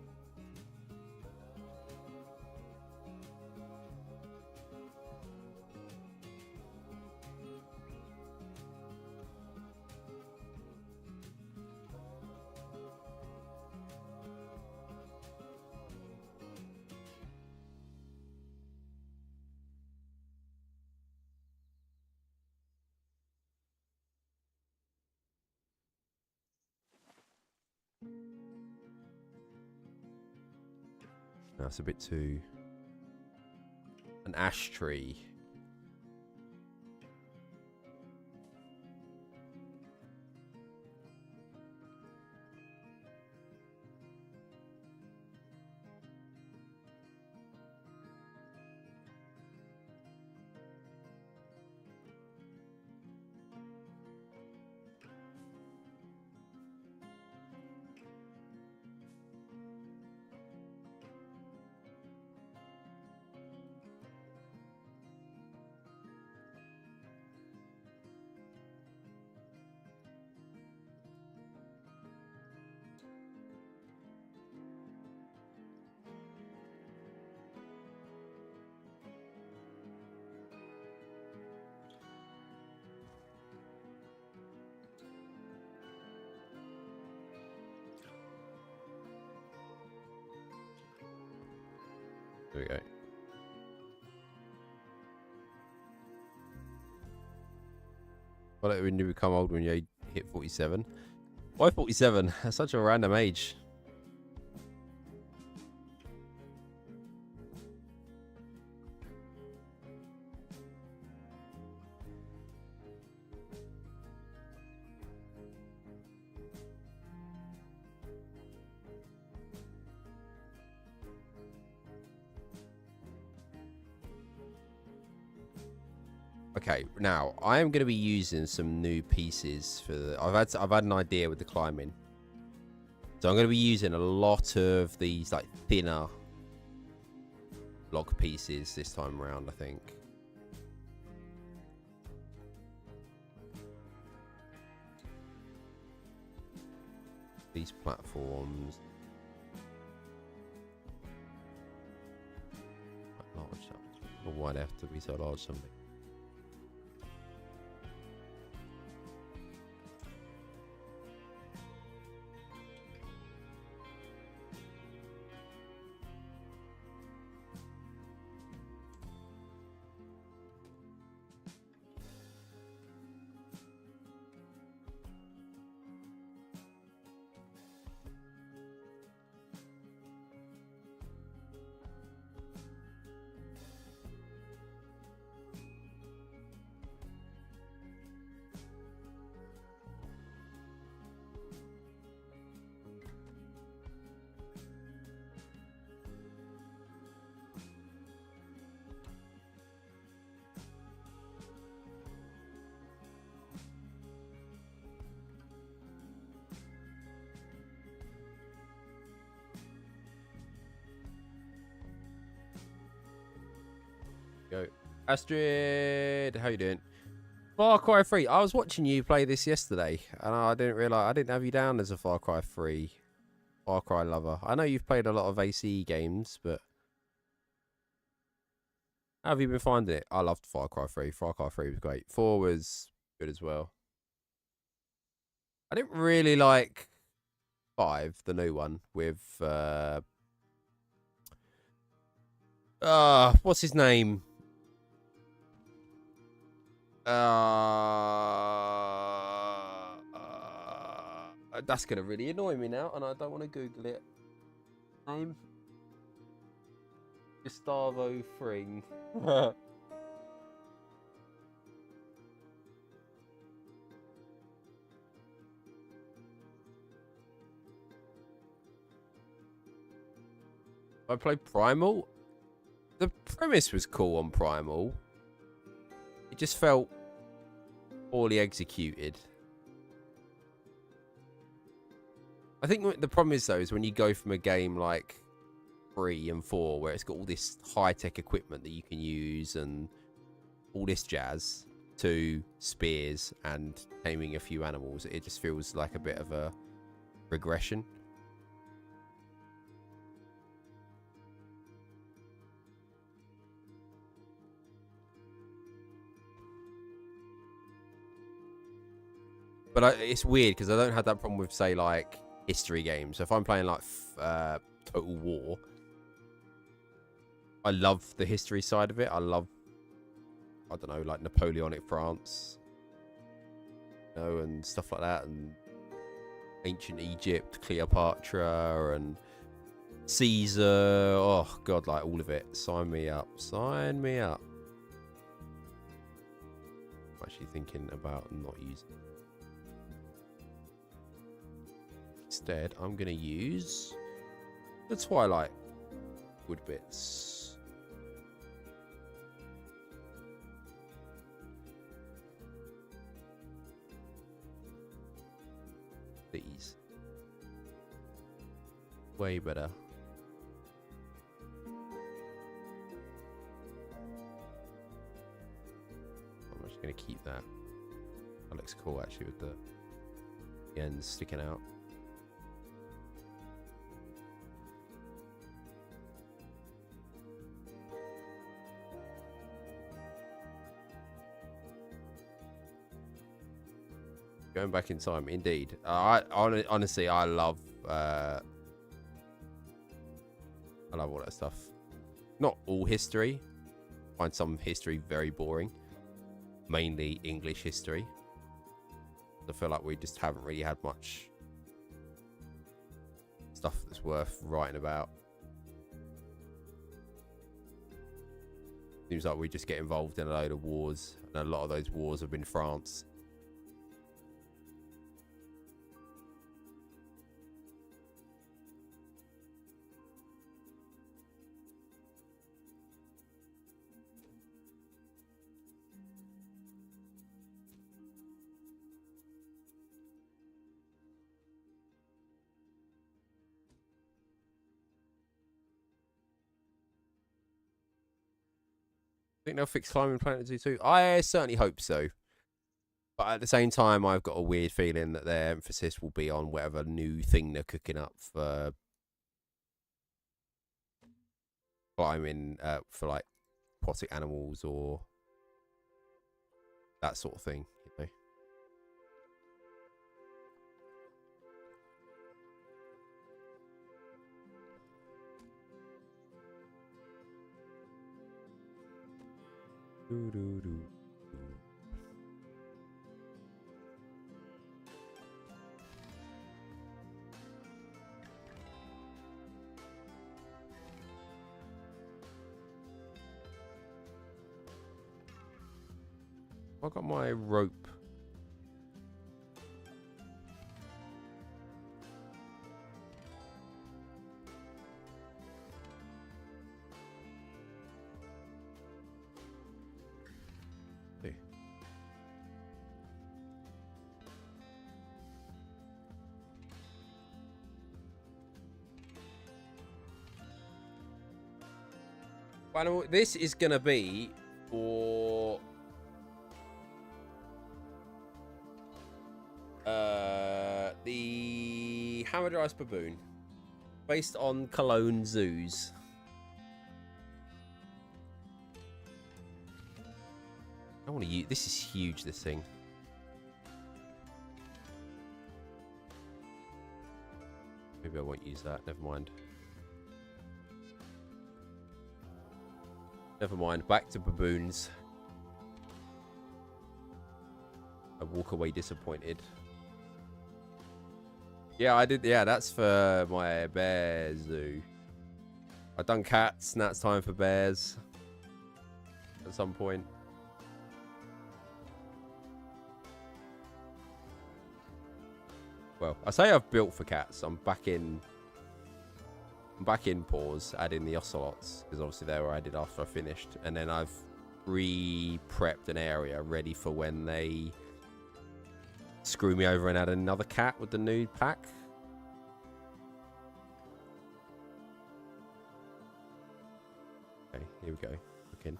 That's a bit too... An ash tree. There we go. Well, when you become old when you hit 47. Why 47? That's such a random age. Okay, now I am going to be using some new pieces for the... I've had an idea with the climbing, so I'm going to be using a lot of these like thinner block pieces this time around. I think. These platforms. Quite large. Or why they have to be so large? Something. Go. Astrid, how you doing? Far Cry 3. I was watching you play this yesterday, and I didn't realise I didn't have you down as a Far Cry 3 Far Cry lover. I know you've played a lot of ACE games, but how have you been finding it? I loved Far Cry 3. Far Cry 3 was great. 4 was good as well. I didn't really like 5, the new one, with What's his name? That's gonna really annoy me now, and I don't want to Google it. Name? Gustavo Fring. I played Primal. The premise was cool on Primal. It just felt poorly executed. I think the problem is, though, is when you go from a game like 3 and 4, where it's got all this high-tech equipment that you can use and all this jazz, to spears and taming a few animals, it just feels like a bit of a regression. But it's weird because I don't have that problem with, say, like history games. So if I'm playing like Total War, I love the history side of it. I love, I don't know, like Napoleonic France, you know, and stuff like that, and ancient Egypt, Cleopatra, and Caesar. Oh God, like all of it. Sign me up. Sign me up. I'm actually thinking about not using it. Instead, I'm going to use the Twilight wood bits. These. Way better. I'm just going to keep that. That looks cool actually with the ends sticking out. Going back in time, indeed. Honestly, I love all that stuff. Not all history. I find some history very boring. Mainly English history. I feel like we just haven't really had much stuff that's worth writing about. Seems like we just get involved in a load of wars, and a lot of those wars have been France. Think they'll fix Climbing Planet Zoo too? I certainly hope so. But at the same time, I've got a weird feeling that their emphasis will be on whatever new thing they're cooking up for climbing, for like aquatic animals or that sort of thing, you know. Doo-doo-doo. I got my rope. Hey. Well, this is gonna be for the Hammered Ice Baboon, based on Cologne zoos. I want to use. This is huge. This thing. Maybe I won't use that. Never mind. Never mind. Back to baboons. I walk away disappointed. Yeah, I did. Yeah, that's for my bear zoo. I've done cats. Now it's time for bears. At some point. Well, I say I've built for cats. I'm back in pause, adding the ocelots, because obviously they were added after I finished. And then I've pre-prepped an area ready for when they screw me over and add another cat with the new pack. Okay, here we go. Looking.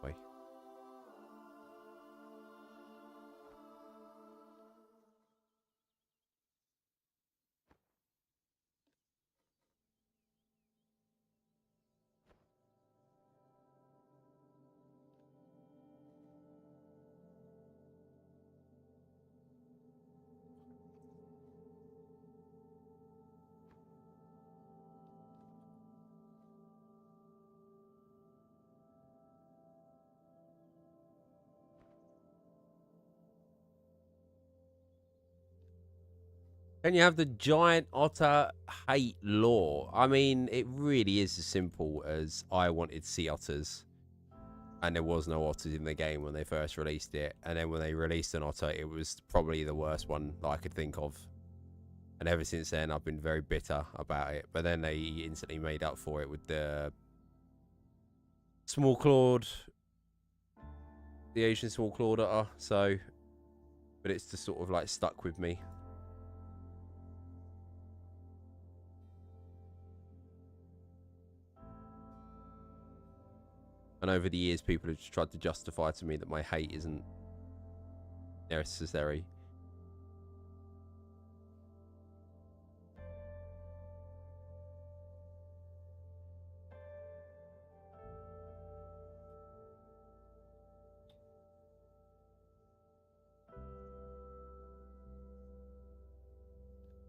Wait. And you have the giant otter hate law. I mean, it really is as simple as I wanted sea otters. And there was no otters in the game when they first released it. And then when they released an otter, it was probably the worst one that I could think of. And ever since then, I've been very bitter about it. But then they instantly made up for it with the small clawed, the Asian small clawed otter. So, but it's just sort of like stuck with me. And over the years, people have tried to justify to me that my hate isn't necessary.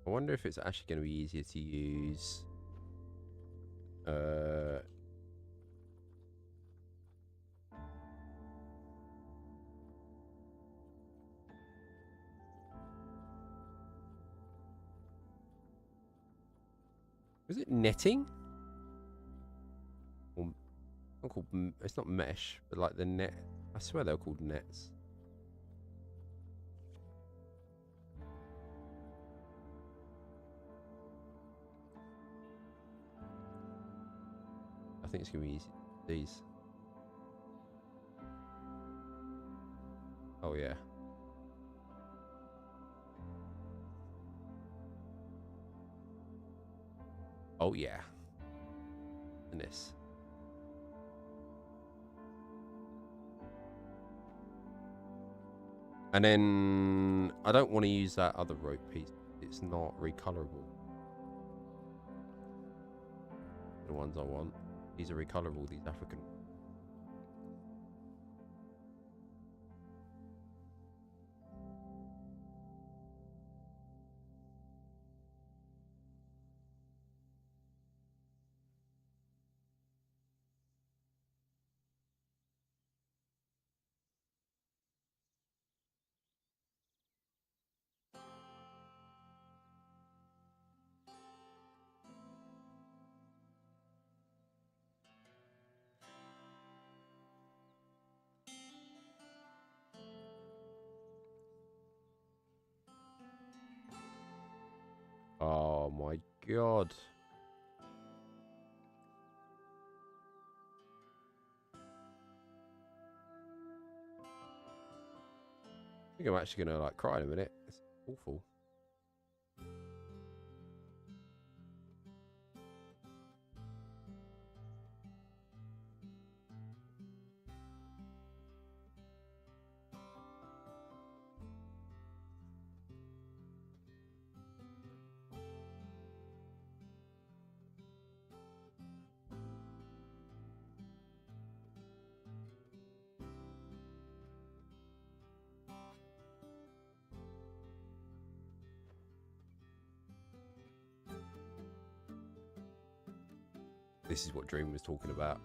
I wonder if it's actually going to be easier to use. Is it netting? Or, not called, it's not mesh, but like the net. I swear they're called nets. I think it's going to be easy. These. Oh, yeah. Oh, yeah. And this. And then I don't want to use that other rope piece. It's not recolorable. The ones I want. These are recolorable, these African. Oh my god. I think I'm actually gonna like cry in a minute. It's awful. This is what Dream was talking about.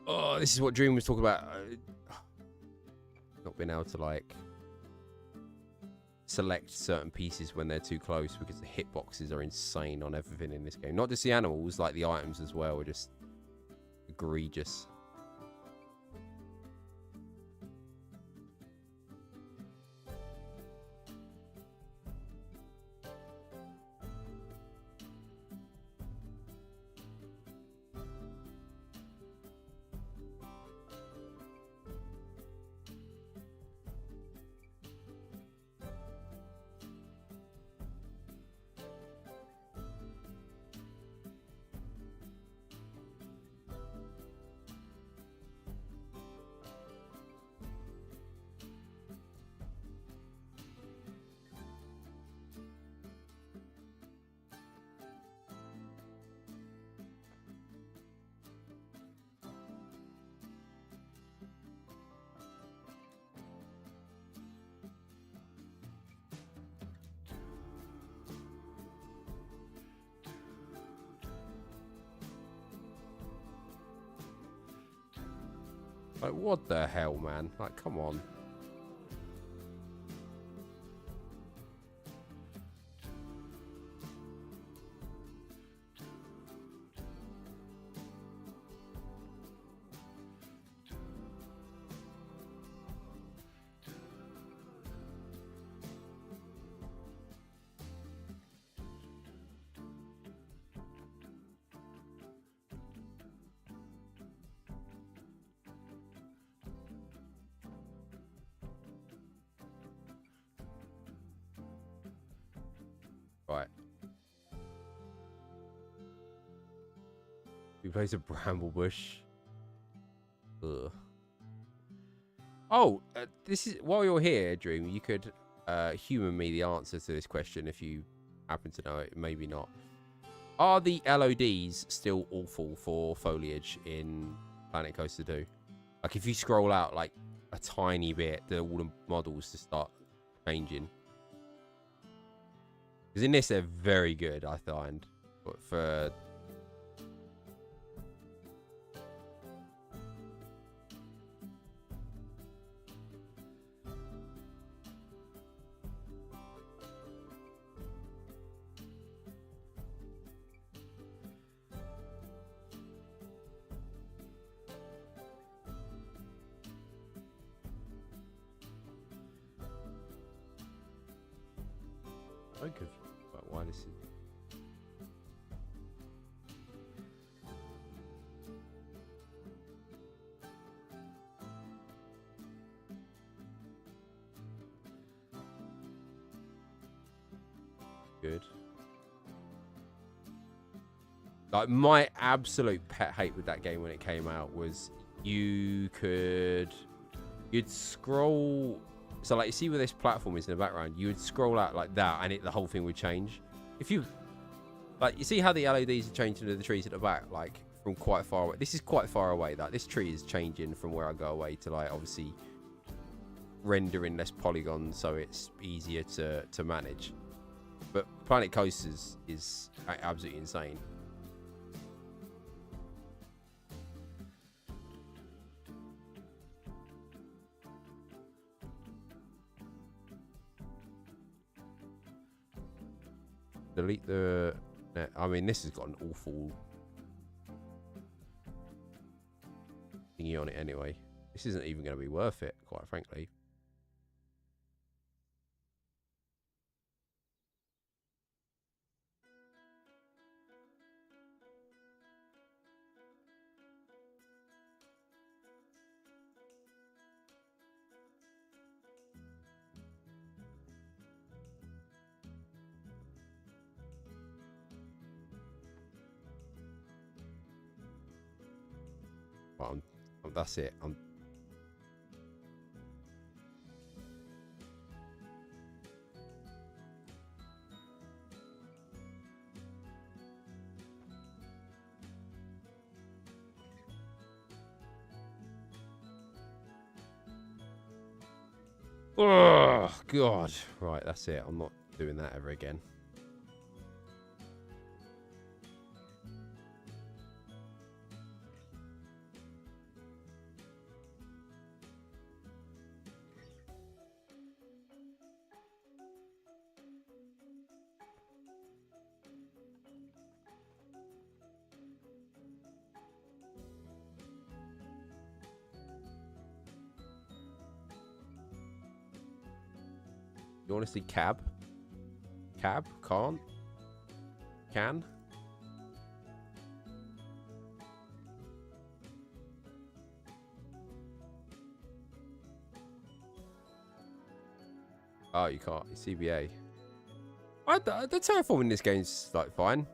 Oh, this is what Dream was talking about. Not being able to like select certain pieces when they're too close because the hitboxes are insane on everything in this game. Not just the animals, like the items as well are just egregious. Like, what the hell, man? Like, come on. Right. We place a bramble bush. Ugh. Oh, this is while you're here, Dream. You could humour me the answer to this question if you happen to know it. Maybe not. Are the LODs still awful for foliage in Planet Coaster 2? Like, if you scroll out like a tiny bit, all the models just start changing. Because in this, they're very good, I find. But for... I'm confused about why this is... Good. Like, my absolute pet hate with that game when it came out was you'd scroll. So, like, you see where this platform is in the background, you would scroll out like that and the whole thing would change. If you, like, you see how the LEDs are changing to the trees at the back, like, from quite far away. This is quite far away. Like, this tree is changing from where I go away to, like, obviously rendering less polygons so it's easier to manage. But Planet Coasters is absolutely insane. Delete the... I mean, this has got an awful thingy on it anyway. This isn't even going to be worth it, quite frankly. But that's it. Oh, God. Right, that's it. I'm not doing that ever again. You want to see cab? Cab? Can't? Can? Oh, you can't. It's CBA. The terraforming in this game's like fine.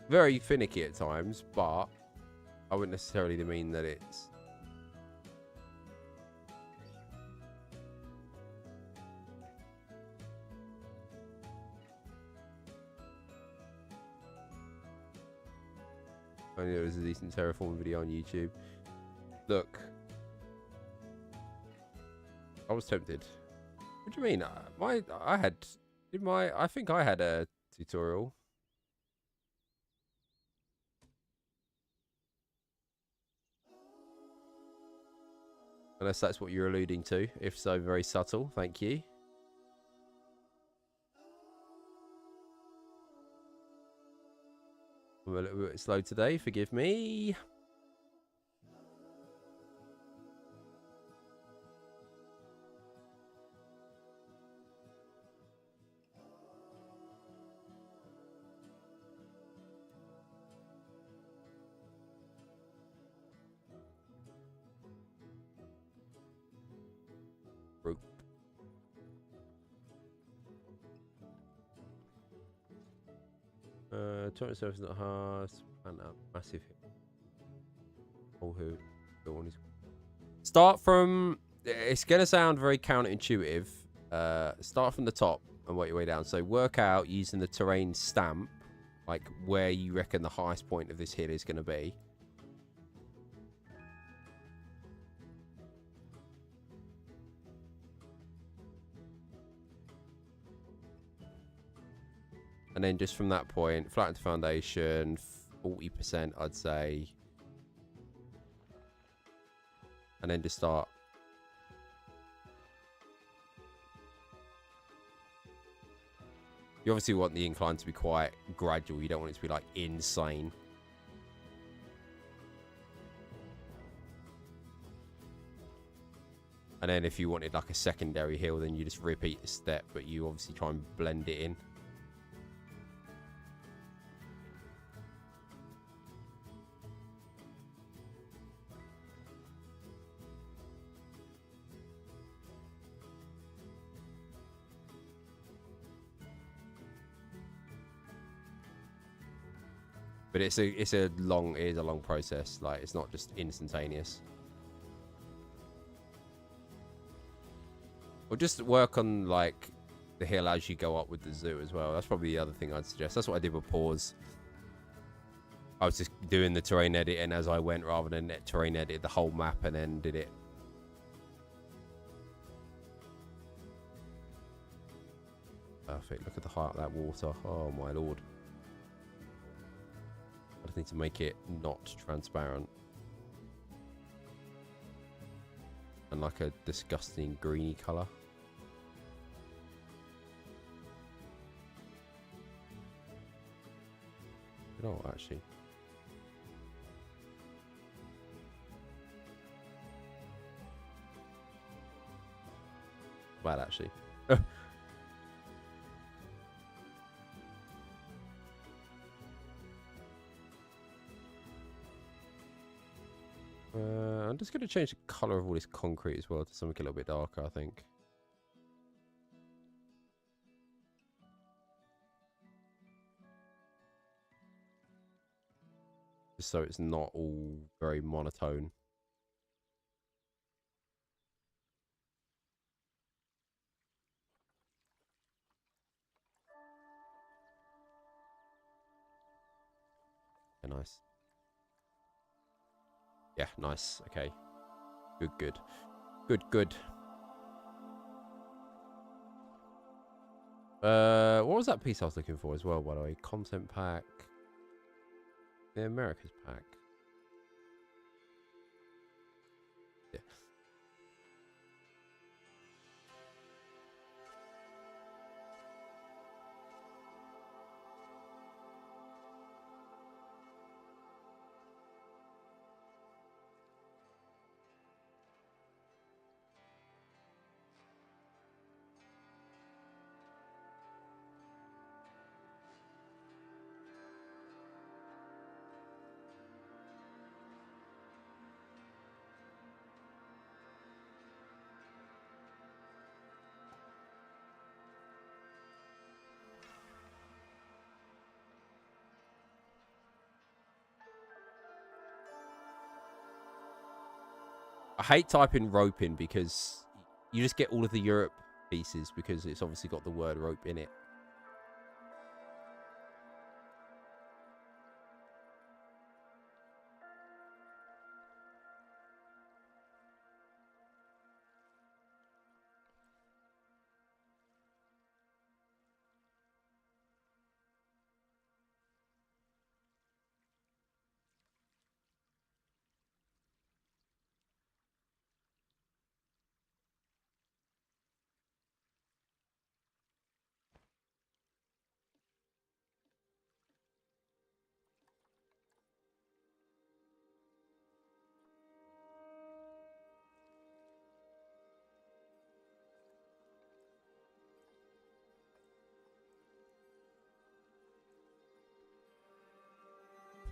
Very finicky at times, but I wouldn't necessarily mean that it's... I knew there was a decent terraforming video on YouTube. Look. I was tempted. What do you mean? I think I had a tutorial. Unless that's what you're alluding to. If so, very subtle. Thank you. I'm a little bit slow today. Forgive me. Rope. 20 surface not hard. And a massive hit. Oh, who? Start from. It's gonna sound very counterintuitive. Start from the top and work your way down. So work out using the terrain stamp, like where you reckon the highest point of this hill is gonna be. And then just from that point, flatten the foundation, 40%, I'd say. And then just start. You obviously want the incline to be quite gradual. You don't want it to be like insane. And then if you wanted like a secondary hill, then you just repeat the step, but you obviously try and blend it in. But it is a long process. Like, it's not just instantaneous. Or just work on like the hill as you go up with the zoo as well. That's probably the other thing I'd suggest. That's what I did with Pause. I was just doing the terrain editing as I went rather than terrain edit the whole map and then did it. Perfect. Look at the height of that water. Oh my lord. I just need to make it not transparent. And like a disgusting greeny colour. No, actually. Bad, actually. I'm just going to change the colour of all this concrete as well to something a little bit darker, I think. Just so it's not all very monotone. nice. Yeah, nice. Okay. Good, good. Good, good. What was that piece I was looking for as well, by the way? Content pack. The Americas pack. Yeah. I hate typing rope in because you just get all of the Europe pieces because it's obviously got the word rope in it.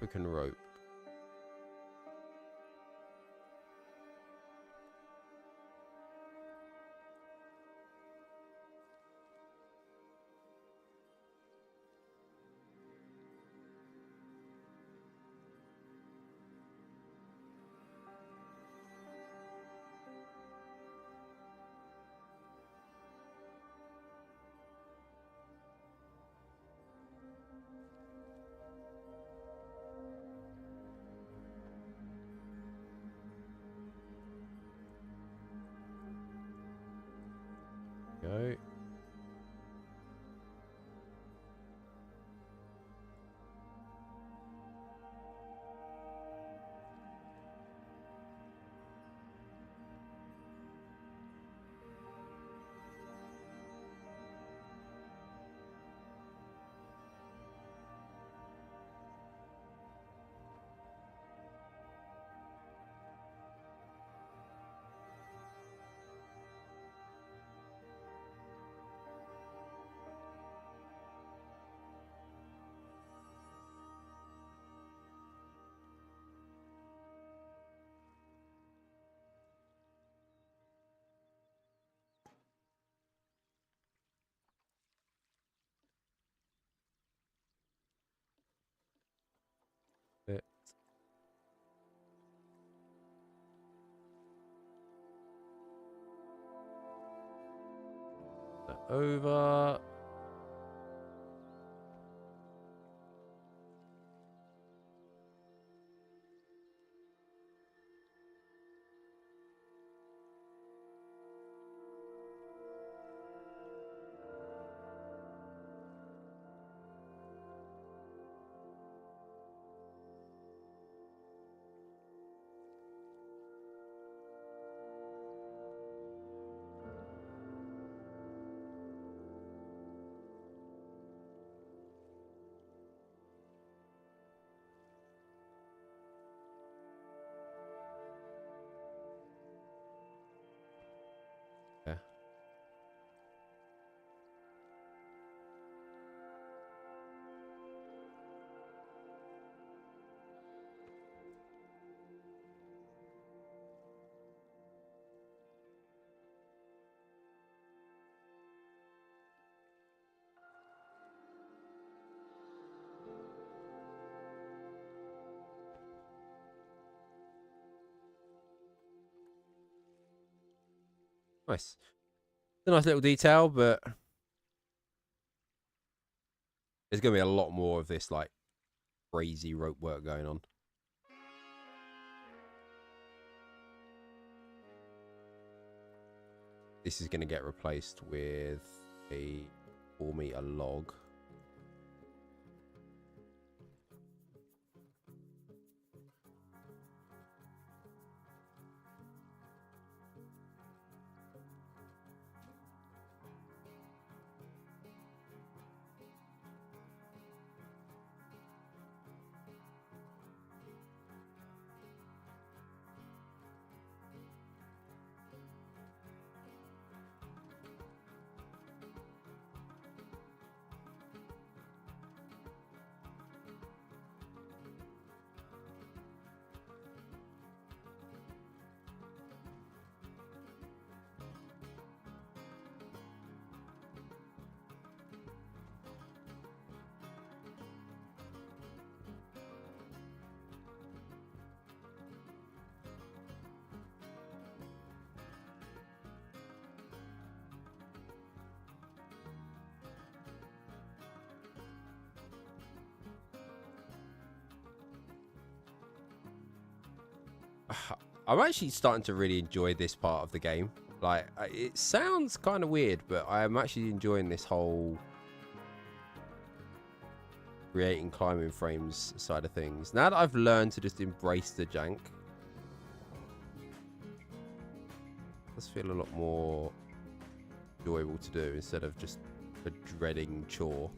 African rope. Go. Bit. That over. Yeah. Nice. It's a nice little detail, but there's going to be a lot more of this, like, crazy rope work going on. This is going to get replaced with a 4-meter log. I'm actually starting to really enjoy this part of the game. Like, it sounds kind of weird, but I'm actually enjoying this whole creating climbing frames side of things. Now that I've learned to just embrace the jank, it does feel a lot more enjoyable to do instead of just a dreading chore.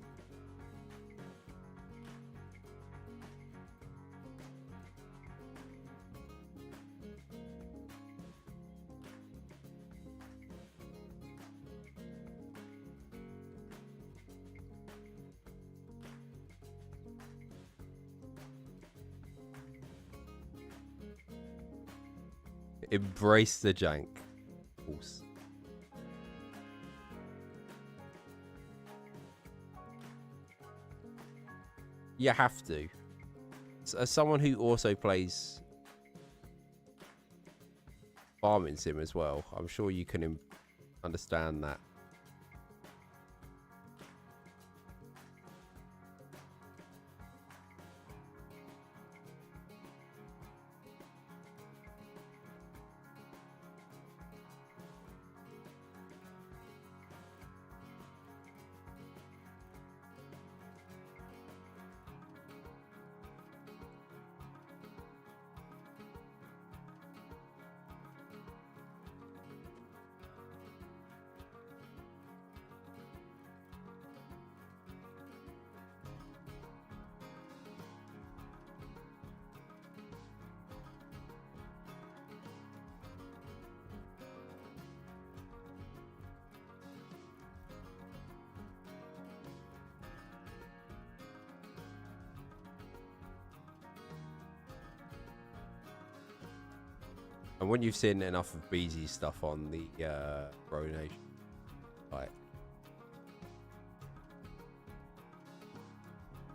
Embrace the jank. Of course. You have to. As someone who also plays farming sim as well, I'm sure you can understand that. And when you've seen enough of BZ's stuff on the Bro Nation, like,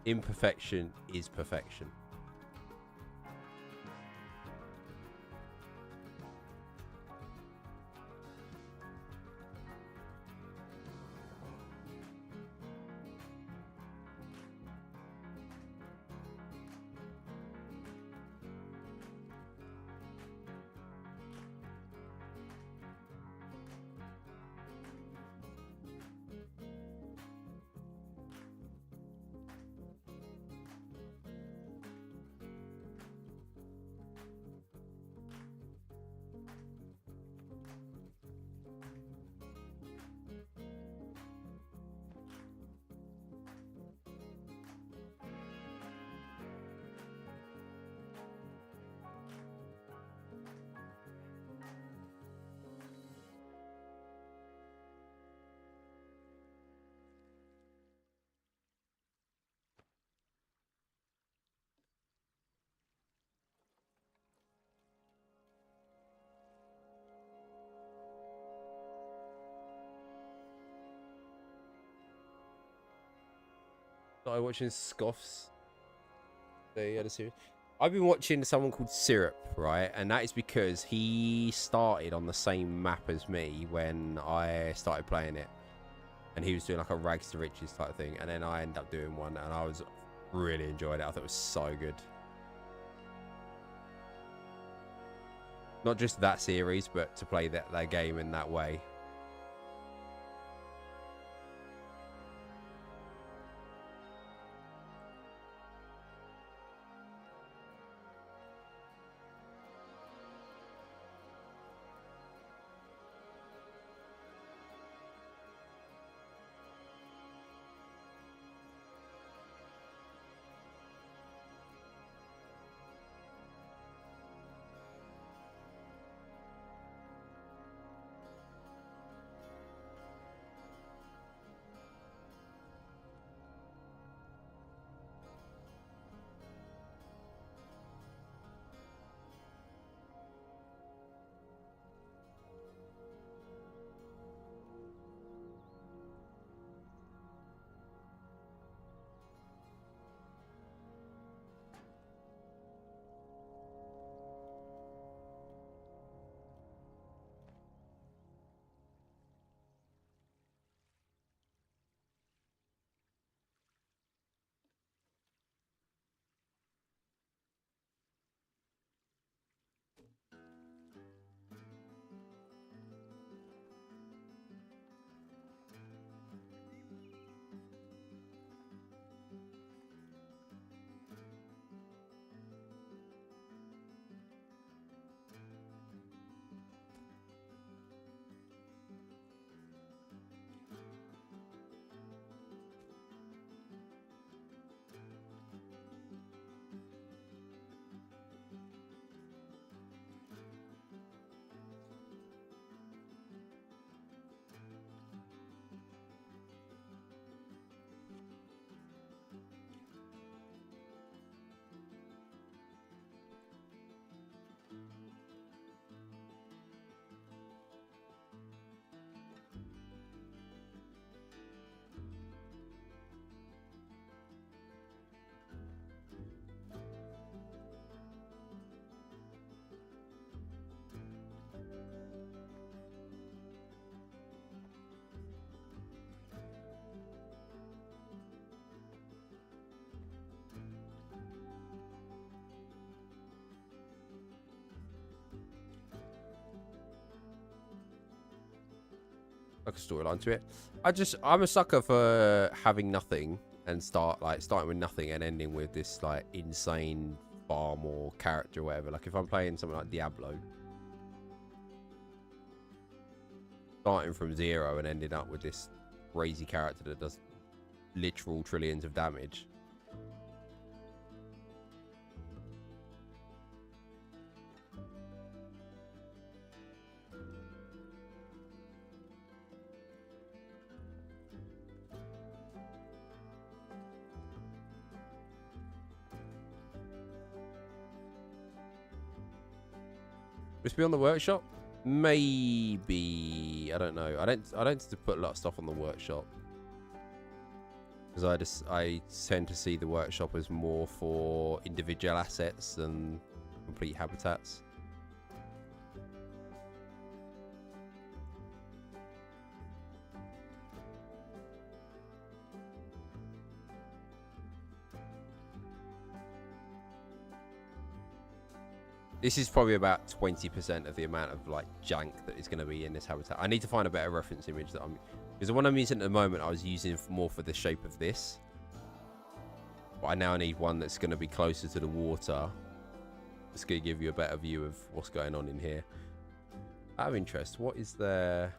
imperfection is perfection. Started watching Scoffs. They had a series. I've been watching someone called Syrup, right? And that is because he started on the same map as me when I started playing it. And he was doing like a rags to riches type thing. And then I ended up doing one and I was Really enjoyed it. I thought it was so good. Not just that series, but to play that game in that way. Like a storyline to it. I'm a sucker for having nothing and starting with nothing and ending with this like insane farm or character or whatever. Like if I'm playing something like Diablo, starting from 0 and ending up with this crazy character that does literal trillions of damage. Must be on the workshop? Maybe. I don't know. I don't tend to put a lot of stuff on the workshop. Because I tend to see the workshop as more for individual assets than complete habitats. This is probably about 20% of the amount of like jank that is going to be in this habitat. I need to find a better reference image that because the one I'm using at the moment I was using more for the shape of this. But I now need one that's going to be closer to the water. It's going to give you a better view of what's going on in here. Out of interest, what is there?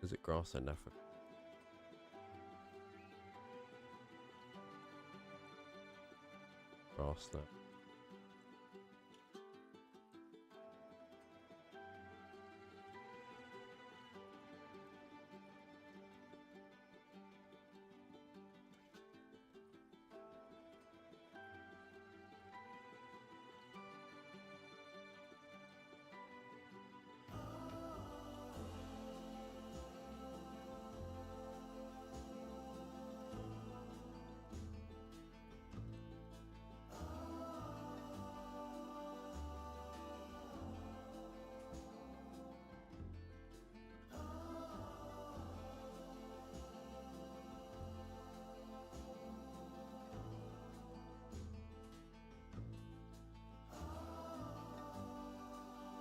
Is it grassland Africa? Grassland.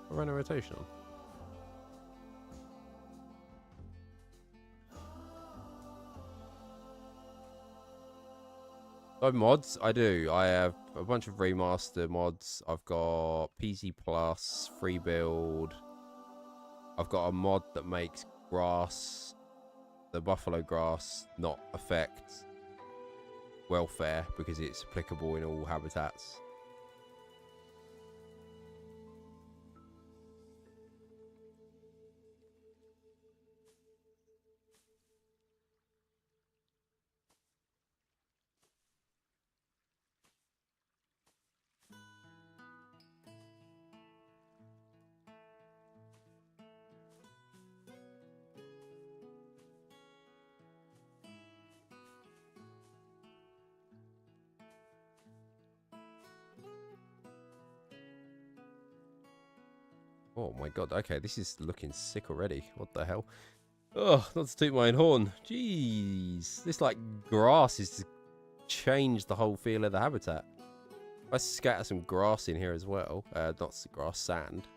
I ran a rotation on. Oh, mods, I do. I have a bunch of remaster mods. I've got PC Plus, free build. I've got a mod that makes grass, the buffalo grass, not affect welfare because it's applicable in all habitats. Oh my god, okay, this is looking sick already. What the hell? Oh, not to toot my own horn. Jeez. This, like, grass is to change the whole feel of the habitat. I scatter some grass in here as well. Not grass, sand.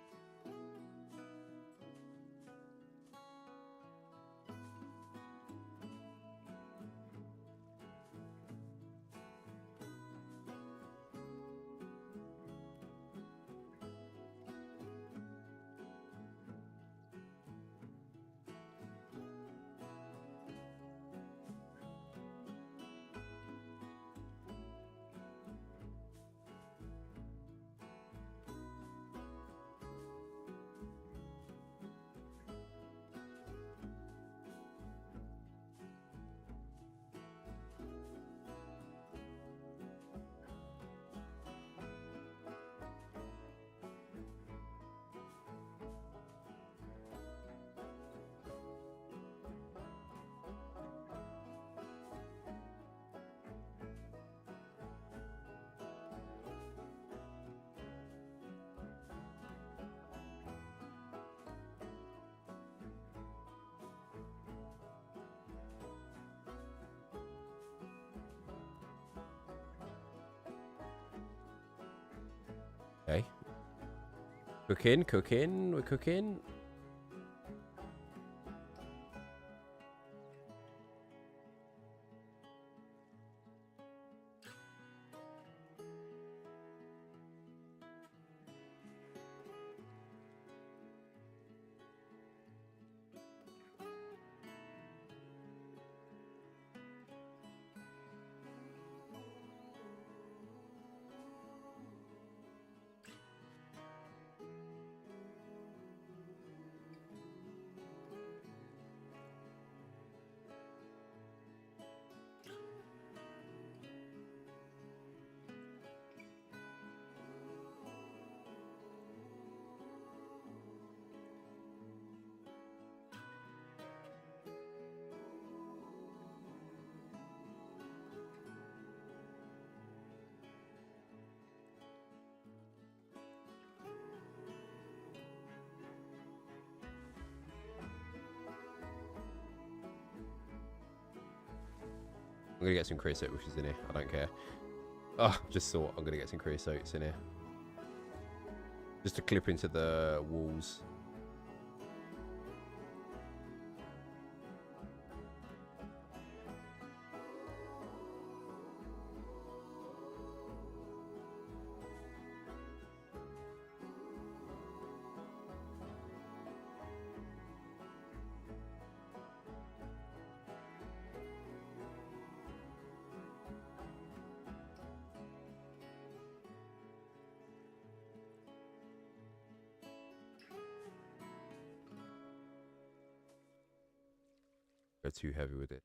Okay. Cooking, we're cooking. I'm gonna get some creosote, which is in here. I don't care. Oh, just thought I'm gonna get some creosotes in here. Just to clip into the walls. Go too heavy with it.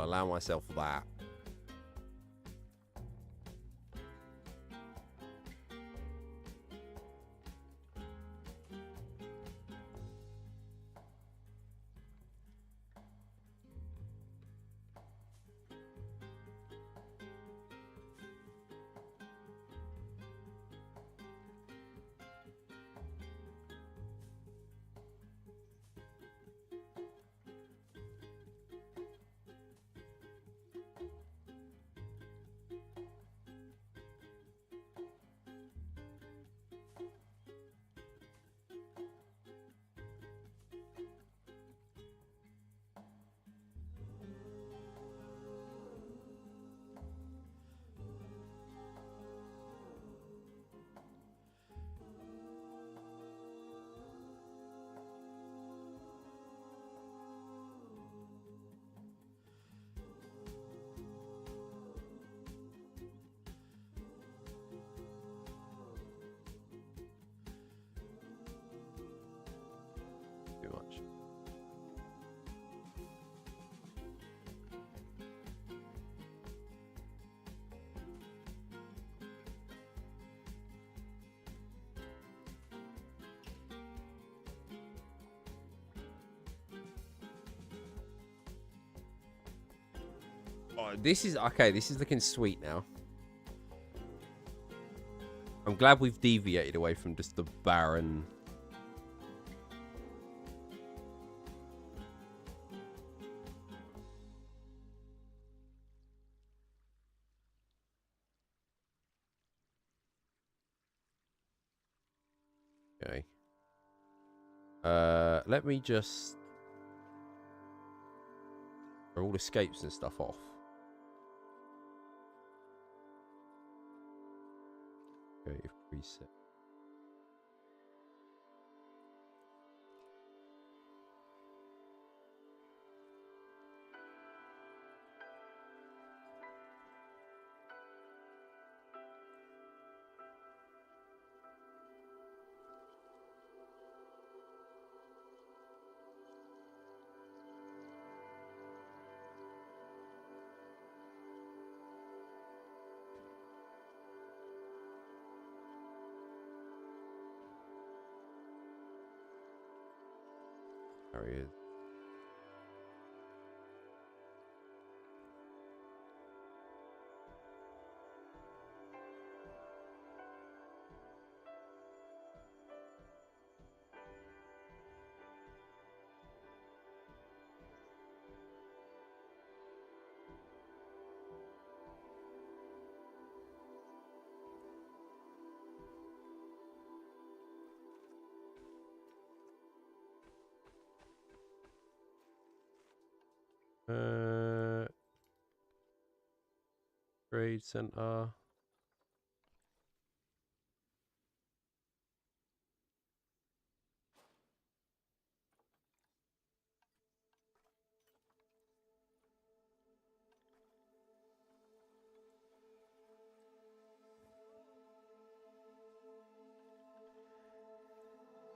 I'll allow myself that. Too much. Oh, this is okay. This is looking sweet now. I'm glad we've deviated away from just the barren. Okay. Let me just throw all escapes and stuff off. Creative preset. There he is. Trade center.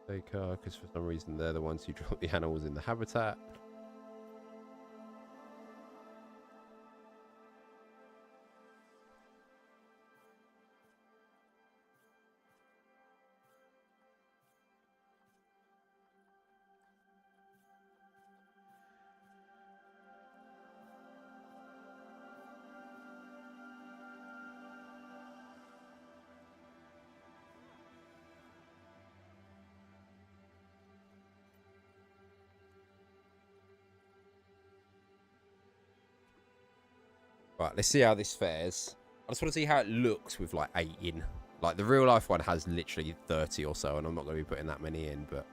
Because for some reason they're the ones who drop the animals in the habitat. Right, let's see how this fares. I just want to see how it looks with like 8 in. Like the real life one has literally 30 or so, and I'm not going to be putting that many in, but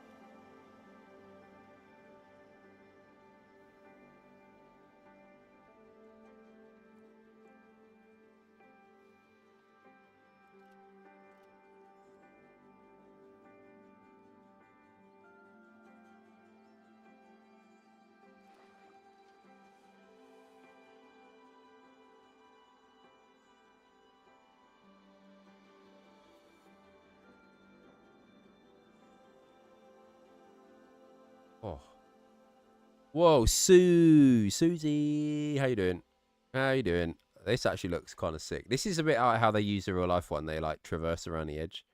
oh. Whoa, Susie, how you doing? How you doing? This actually looks kind of sick. This is a bit like how they use the real life one. They like traverse around the edge.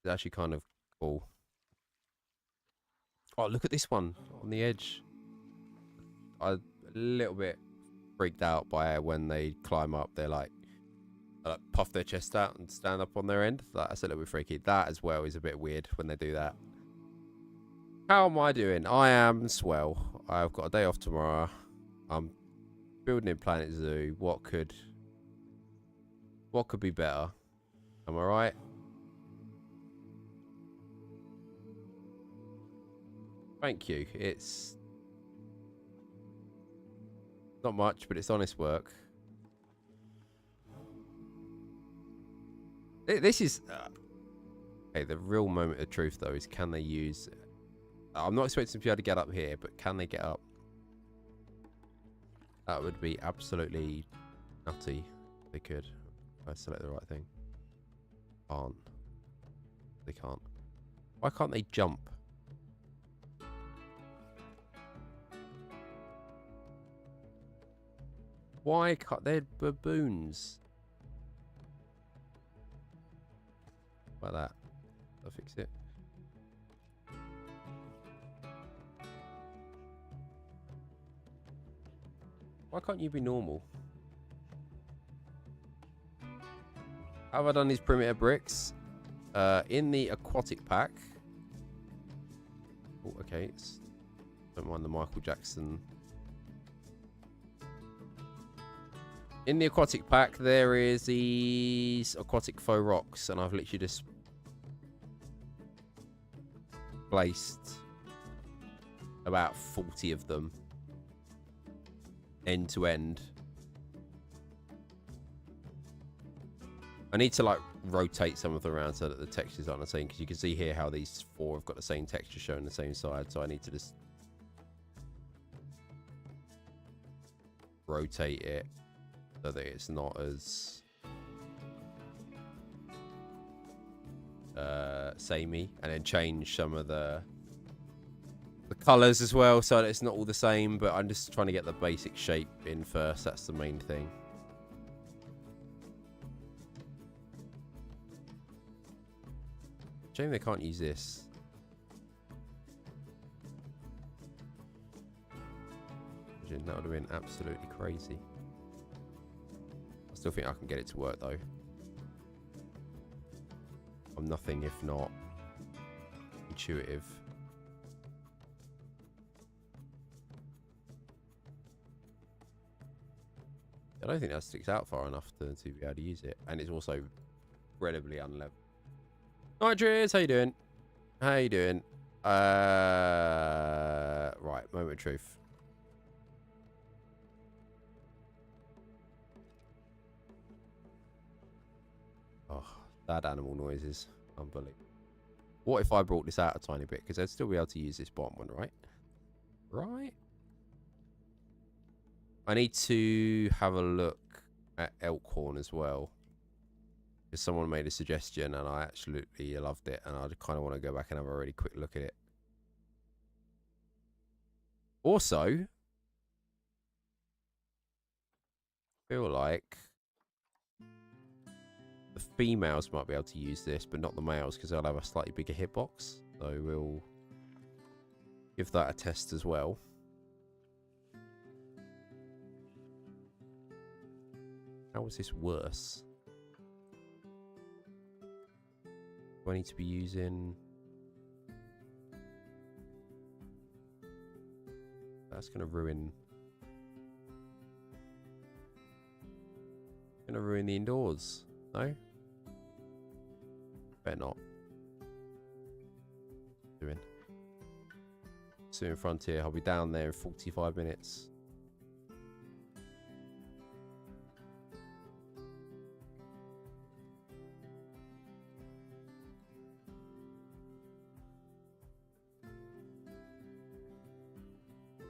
It's actually kind of cool. Oh, look at this one on the edge. I'm a little bit freaked out by when they climb up. They're like puff their chest out and stand up on their end. That's a little bit freaky. That as well is a bit weird when they do that. How am I doing? I am swell. I've got a day off tomorrow. I'm building in Planet Zoo. What could be better? Am I right? Thank you. It's not much, but it's honest work. This is okay. The real moment of truth, though, is can they use? I'm not expecting to be able to get up here, but can they get up? That would be absolutely nutty if they could. If I select the right thing. Can't. They can't. Why can't they jump? Why can't they? Baboons. Like that. I'll fix it. Why can't you be normal? How have I done these perimeter bricks? In the aquatic pack. Oh, okay. Don't mind the Michael Jackson. In the aquatic pack, there is these aquatic faux rocks, and I've literally just placed about 40 of them end to end. I need to like rotate some of them around so that the textures aren't the same, because you can see here how these 4 have got the same texture showing the same side, so I need to just rotate it so that it's not as samey, and then change some of the colors as well so that it's not all the same, but I'm just trying to get the basic shape in first. That's the main thing. Shame they can't use this. That would have been absolutely crazy. I still think I can get it to work though. I'm nothing if not intuitive. I don't think that sticks out far enough to be able to use it, and it's also incredibly unlevel. Nitrous, how you doing? How you doing? Right, moment of truth. Oh, bad animal noises. Unbelievable. What if I brought this out a tiny bit? Because I'd still be able to use this bottom one, right? Right? I need to have a look at Elkhorn as well. Because someone made a suggestion and I absolutely loved it. And I kind of want to go back and have a really quick look at it. Also, I feel like the females might be able to use this, but not the males, because they'll have a slightly bigger hitbox. So we'll give that a test as well. How is this worse? Do I need to be using... That's going to ruin... Going to ruin the indoors. No? Better not. Doing. Soon Frontier. I'll be down there in 45 minutes.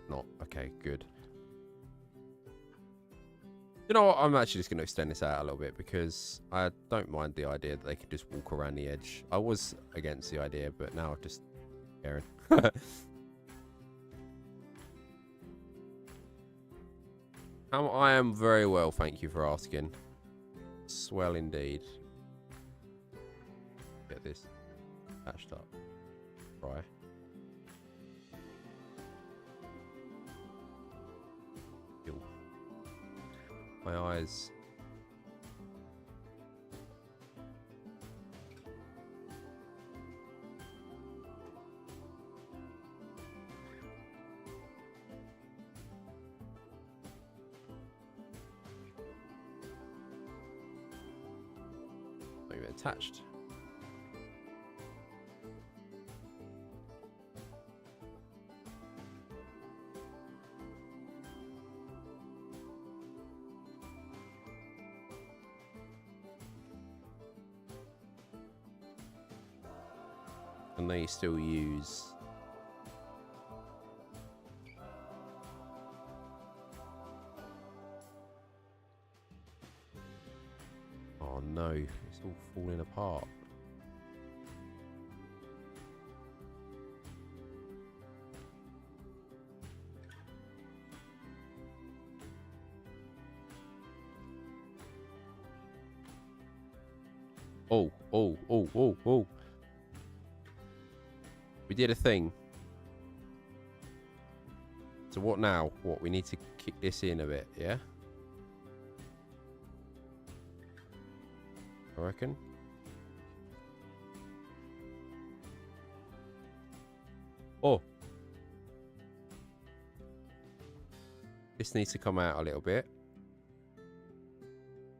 Not. Okay, good. You know what? I'm actually just going to extend this out a little bit because I don't mind the idea that they can just walk around the edge. I was against the idea, but now I've just Karen. I am very well, thank you for asking. Swell indeed. Get this patched up. Try. Ew. My eyes. Not even attached. And they still use oh no, it's all falling apart. Oh. We did a thing. So what now? What, we need to kick this in a bit, yeah? I reckon. Oh. This needs to come out a little bit.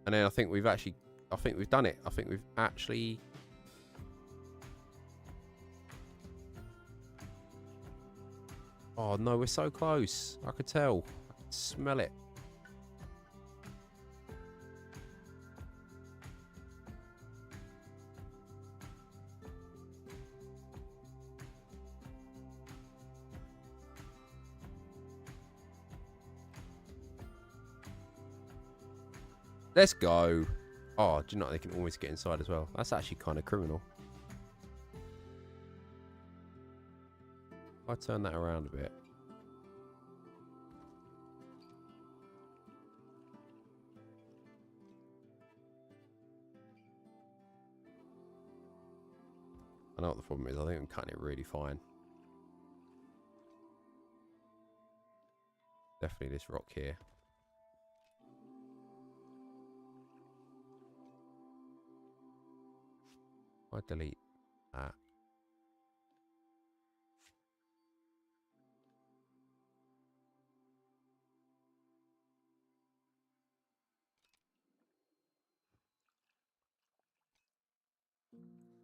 And then I think we've done it. I think we've actually... Oh no, we're so close. I could tell. I could smell it. Let's go. Oh, do you know they can always get inside as well? That's actually kind of criminal. I turn that around a bit. I know what the problem is. I think I'm cutting it really fine. Definitely this rock here. I delete that.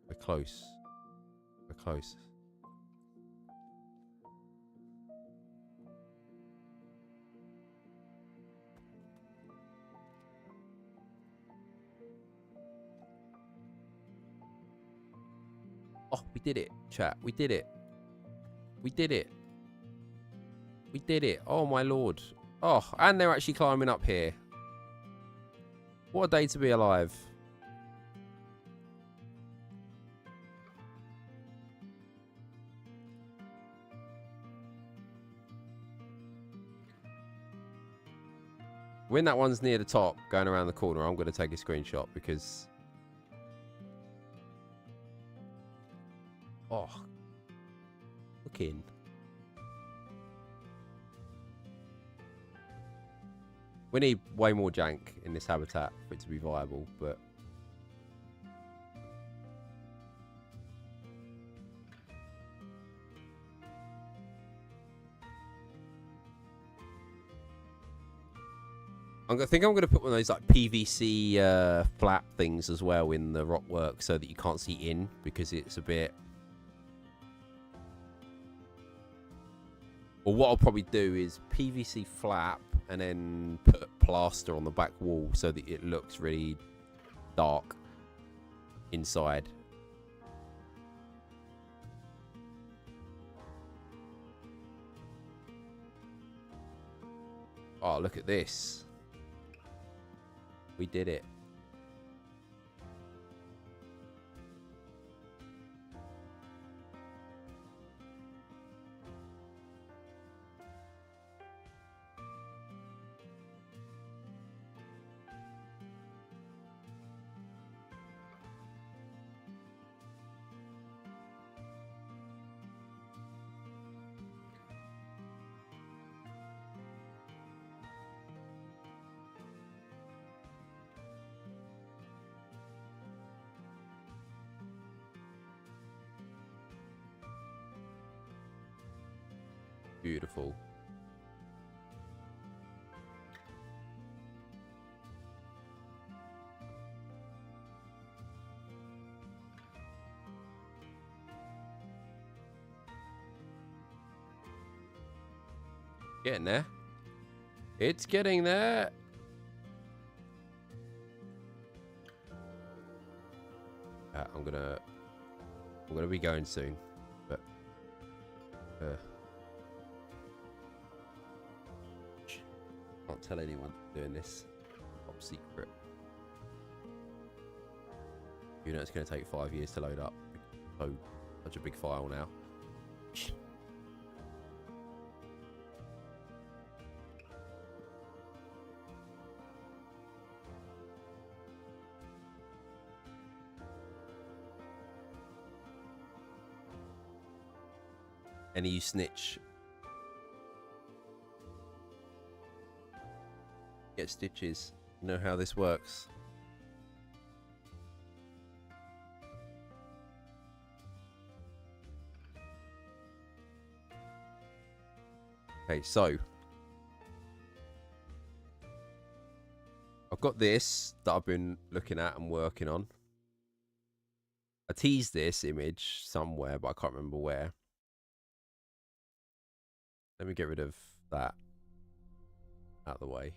We're close. We're close. Oh, we did it, chat. We did it. We did it. We did it. Oh, my lord. Oh, and they're actually climbing up here. What a day to be alive. When that one's near the top, going around the corner, I'm going to take a screenshot because... Oh. Look in. We need way more jank in this habitat for it to be viable, but... I think I'm going to put one of those like PVC flap things as well in the rock work so that you can't see in, because it's a bit... Or what I'll probably do is PVC flap and then put plaster on the back wall so that it looks really dark inside. Oh, look at this. We did it. Beautiful. Getting there. It's getting there. I'm gonna be going soon, but can't tell anyone doing this. Top secret. You know it's gonna take 5 years to load up. So such a big file now. Any you snitch. Get stitches. You know how this works. Okay, so I've got this that I've been looking at and working on. I teased this image somewhere, but I can't remember where. Let me get rid of that out of the way.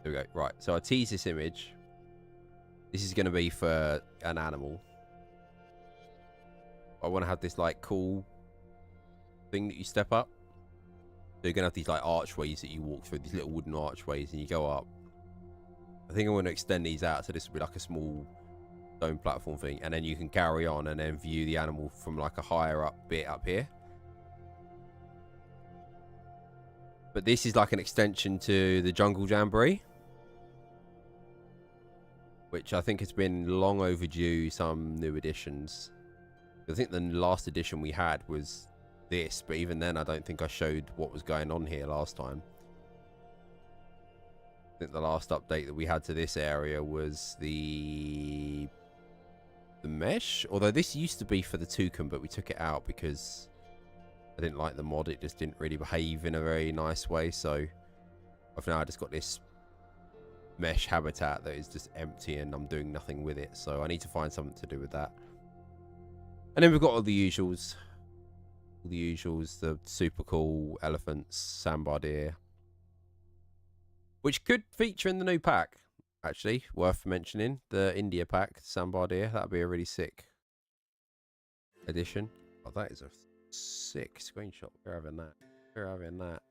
There we go. Right, so I tease this image. This is going to be for an animal. I want to have this like cool thing that you step up. So you're going to have these like archways that you walk through, these little wooden archways, and you go up. I think I want to extend these out so this will be like a small stone platform thing, and then you can carry on and then view the animal from like a higher up bit up here. But this is like an extension to the Jungle Jamboree, which I think has been long overdue some new additions. I think the last edition we had was this, but even then I don't think I showed what was going on here last time. I think the last update that we had to this area was the mesh, although this used to be for the toucan, but we took it out because I didn't like the mod. It just didn't really behave in a very nice way, so I've now just got this mesh habitat that is just empty and I'm doing nothing with it, so I need to find something to do with that. And then we've got all the usuals, the super cool elephants, sambar deer, which could feature in the new pack. Actually, worth mentioning, the India pack, sambar deer. That'd be a really sick addition. Oh, that is a sick screenshot. We're having that. We're having that.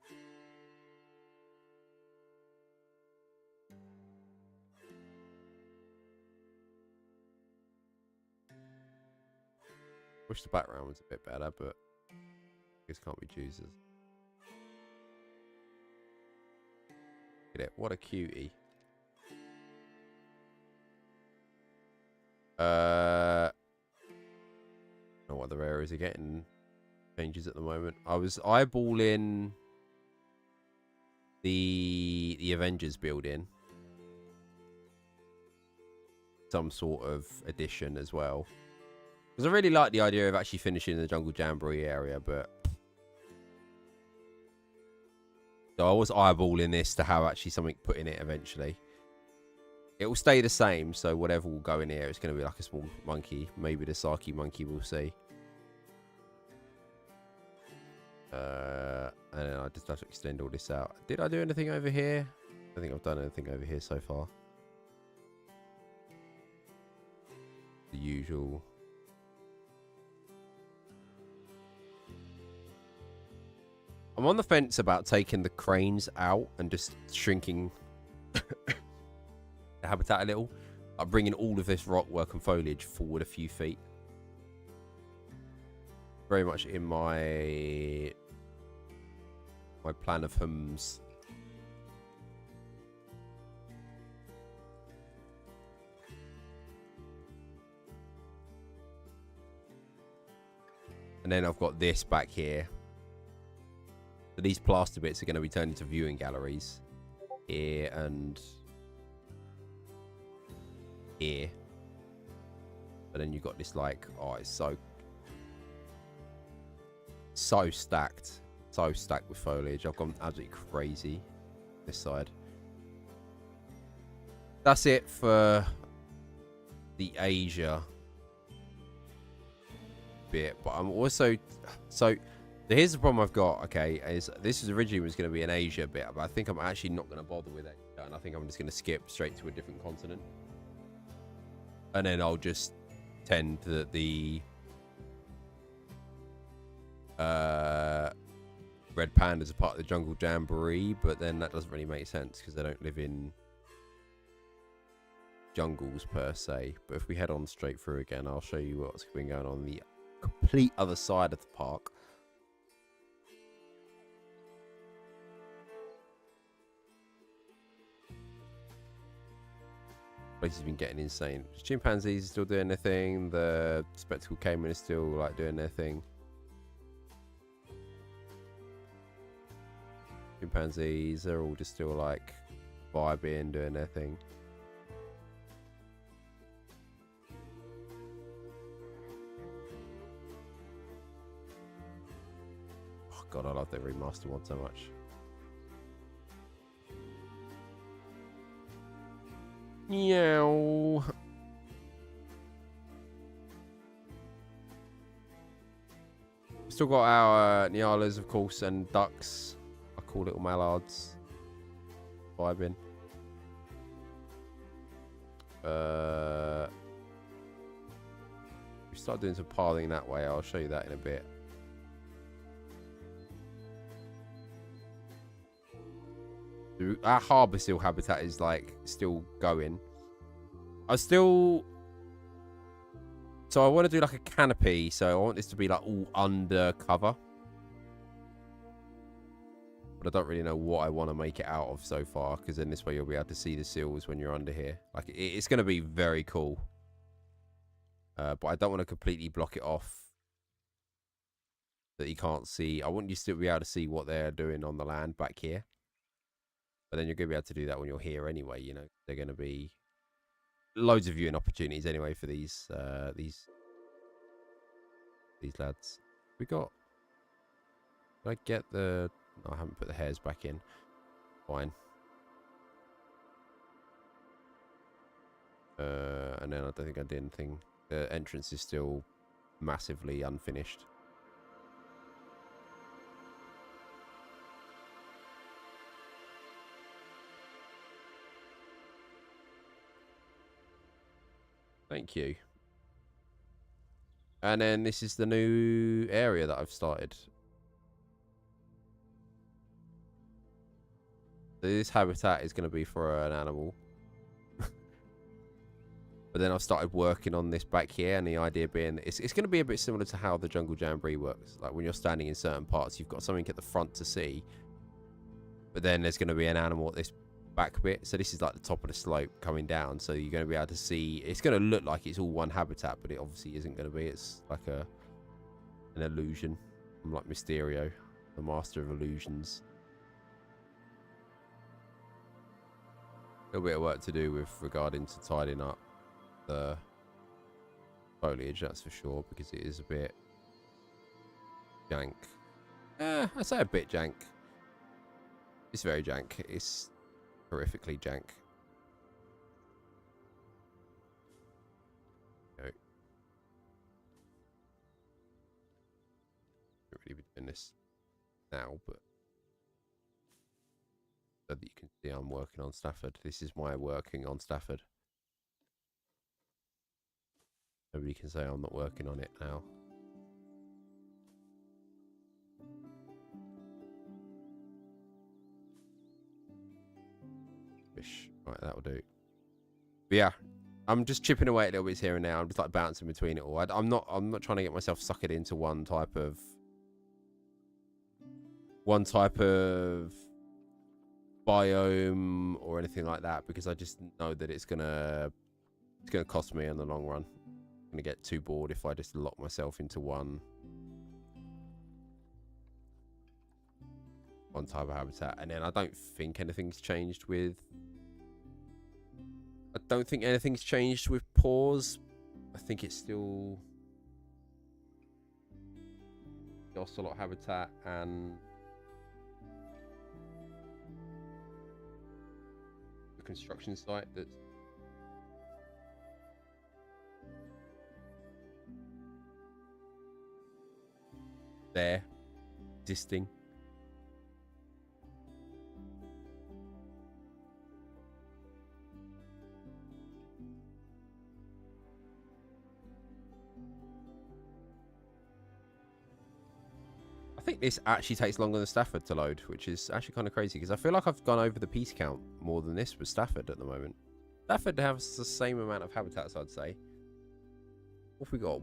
Wish the background was a bit better, but this can't be choosers. Look at it. What a cutie. I don't know what other areas are getting changes at the moment. I was eyeballing the Avengers building, some sort of addition as well, because I really like the idea of actually finishing the Jungle Jamboree area, but so I was eyeballing this to have actually something put in it eventually. It will stay the same, so whatever will go in here, it's going to be like a small monkey. Maybe the Saki monkey, we'll see. And then I just have to extend all this out. Did I do anything over here? I don't think I've done anything over here so far. The usual. I'm on the fence about taking the cranes out and just shrinking the habitat a little. I'm bringing all of this rock work and foliage forward a few feet. Very much in my plan of hums. And then I've got this back here. So these plaster bits are going to be turned into viewing galleries here and here. But then you've got this like, oh, it's so stacked. So stacked with foliage. I've gone absolutely crazy this side. That's it for the Asia bit. But I'm also... So, here's the problem I've got, okay, is this was originally was going to be an Asia bit, but I think I'm actually not going to bother with it. And I think I'm just going to skip straight to a different continent. And then I'll just tend that the red pandas are part of the jungle jamboree, but then that doesn't really make sense because they don't live in jungles per se. But if we head on straight through again, I'll show you what's been going on the complete other side of the park. Place has been getting insane. Chimpanzees are still doing their thing. The spectacle caiman is still like doing their thing. Chimpanzees, they're all just still like vibing, doing their thing. Oh god, I love that remaster one so much. Meow. Still got our Nyalas, of course, and ducks. Our cool little mallards. Vibing. We start doing some pathing that way. I'll show you that in a bit. Our harbour seal habitat is like still going. So I want to do like a canopy, so I want this to be like all under cover, but I don't really know what I want to make it out of so far, because then this way you'll be able to see the seals when you're under here. Like it's going to be very cool, but I don't want to completely block it off that you can't see. I want you to still be able to see what they're doing on the land back here. But then you're going to be able to do that when you're here anyway, you know. They're going to be loads of viewing opportunities anyway for these lads. We got... Did I get the... No, I haven't put the hairs back in. Fine. And then I don't think I did anything. The entrance is still massively unfinished. Thank you. And then this is the new area that I've started. So this habitat is going to be for an animal. But then I've started working on this back here, and the idea being it's going to be a bit similar to how the Jungle Jamboree works. Like when you're standing in certain parts, you've got something at the front to see, but then there's going to be an animal at this back bit. So this is like the top of the slope coming down, so you're going to be able to see. It's going to look like it's all one habitat, but it obviously isn't going to be. It's like an illusion. I'm like Mysterio, the master of illusions. A little bit of work to do with regarding to tidying up the foliage, that's for sure, because it is a bit jank. I say a bit jank. It's very jank. It's horrifically jank. No. Don't really be doing this now, but so that you can see I'm working on Stafford. This is my working on Stafford. Nobody can say I'm not working on it now. Right, that'll do. But yeah, I'm just chipping away a little bit here and there. I'm just like bouncing between it all. I'm not trying to get myself suckered into one type of biome or anything like that, because I just know that it's gonna cost me in the long run. I'm gonna get too bored if I just lock myself into one type of habitat. And then I don't think anything's changed with paws. I think it's still the ocelot habitat and the construction site that's there existing. I think this actually takes longer than Stafford to load, which is actually kind of crazy because I feel like I've gone over the piece count more than this with Stafford at the moment. Stafford has the same amount of habitats, I'd say. What have we got?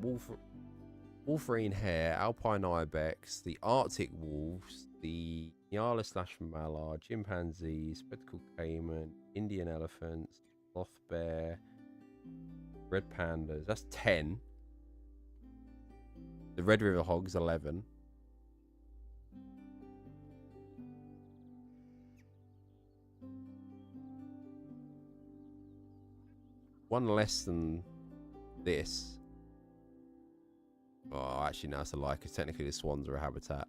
Wolverine hare, alpine ibex, the Arctic wolves, the Nyala/mallard, chimpanzees, spectacled caiman, Indian elephants, sloth bear, red pandas. That's 10. The Red River hogs, 11. One less than this. Oh, actually, no, it's a lie, because technically the swans are a habitat.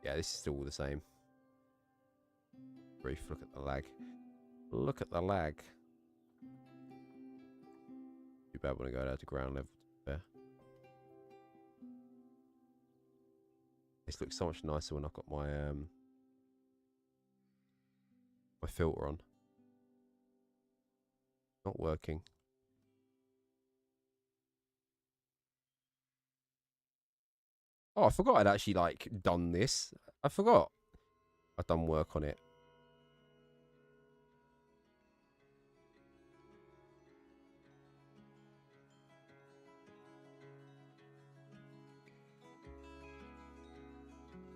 Yeah, this is still the same. Brief, look at the lag. Look at the lag. Too bad when I go down to ground level. There. This looks so much nicer when I've got my my filter on. Not working. Oh, I forgot I'd actually like done this. I forgot. I've done work on it.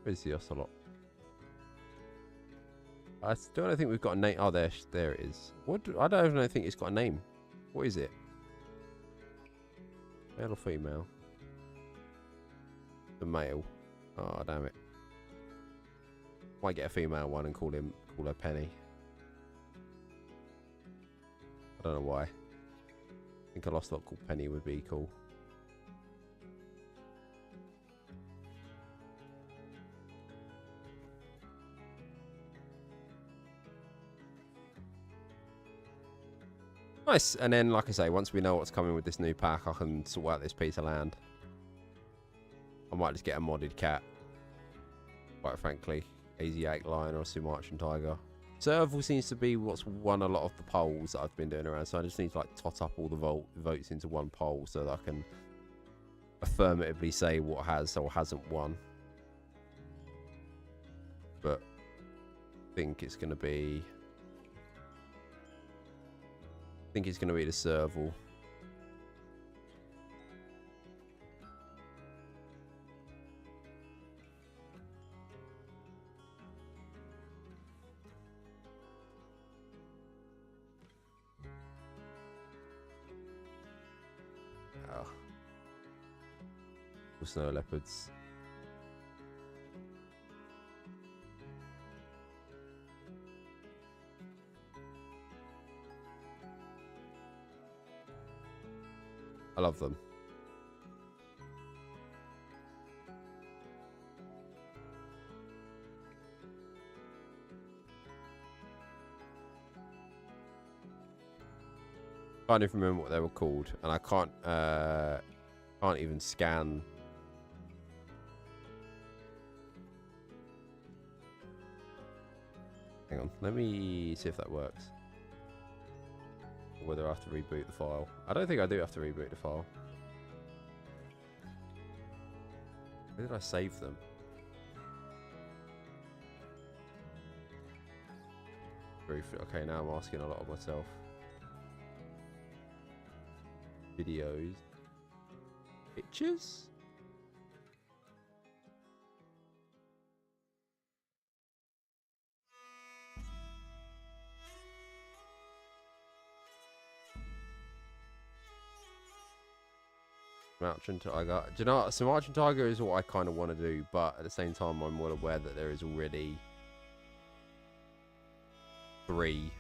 Where's the ocelot? I still don't think we've got a name. Oh, there it is. What? I don't even think it's got a name. What is it? Male or female? The male. Oh, damn it. Might get a female one and call her Penny. I don't know why. I think a ocelot called Penny would be cool. Nice. And then, like I say, once we know what's coming with this new pack, I can sort out this piece of land. I might just get a modded cat. Quite frankly. Asiatic lion or a Sumatran tiger. Serval seems to be what's won a lot of the polls that I've been doing around. So I just need to like tot up all the votes into one poll so that I can affirmatively say what has or hasn't won. But I think it's going to be... I think it's going to be the Serval. Oh. Snow leopards. I love them. Can't even remember what they were called, and I can't even scan. Hang on, let me see if that works. Or whether I have to reboot the file. I don't think I do have to reboot the file. Where did I save them? Okay, now I'm asking a lot of myself. Videos. Pictures? Sumatran tiger. Do you know what? Sumatran tiger is what I kind of want to do, but at the same time, I'm well aware that there is already 3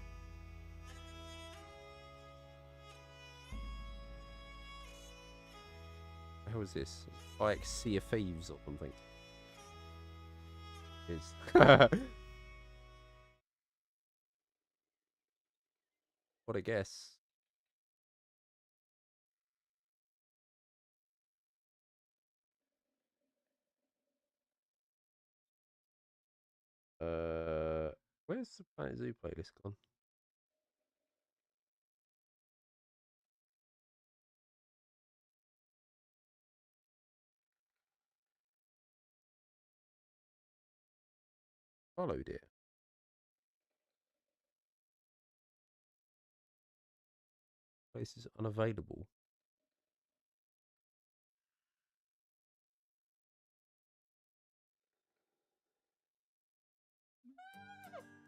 the hell is this? Like Sea of Thieves or something. Is what a guess. Where's the Planet Zoo playlist gone? Followed it. Place is unavailable.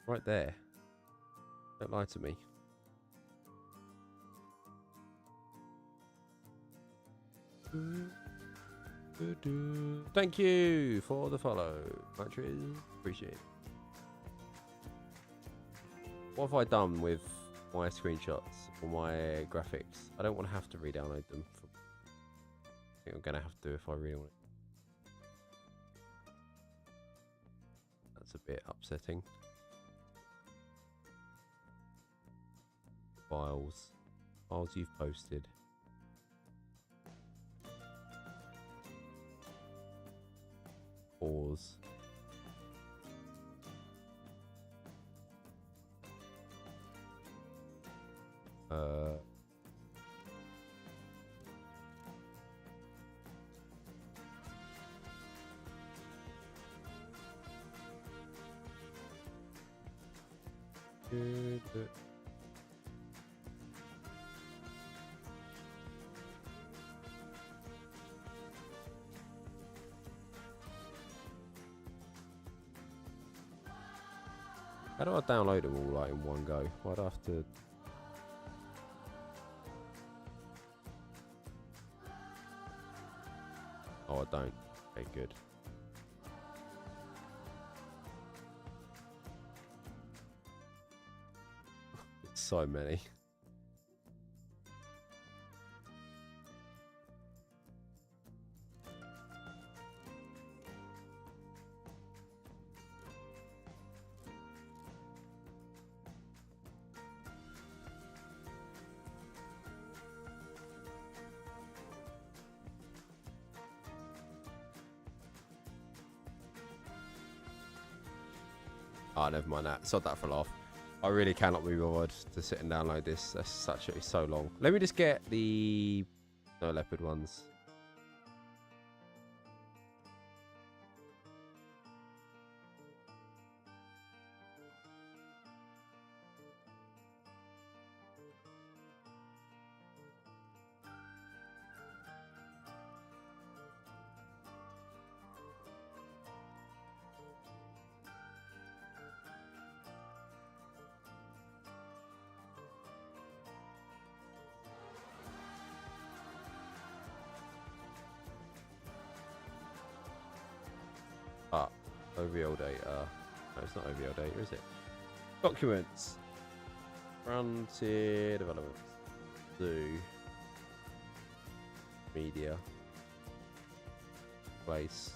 Right there. Don't lie to me. Thank you for the follow, Matches. Appreciate it. What have I done with my screenshots or my graphics? I don't want to have to re-download them. I think I'm going to have to if I really want it. That's a bit upsetting. Files you've posted. Pause. Good. How do I download them all like in one go? Why'd I have to? Oh, I don't. Okay, good. So many. Oh, never mind that. Sod that for a laugh. I really cannot be bothered to sit and download this. It's so long. Let me just get the no leopard ones. OVL data. No, it's not OVL data, is it? Documents. Frontier Development. Zoo. Media. Place.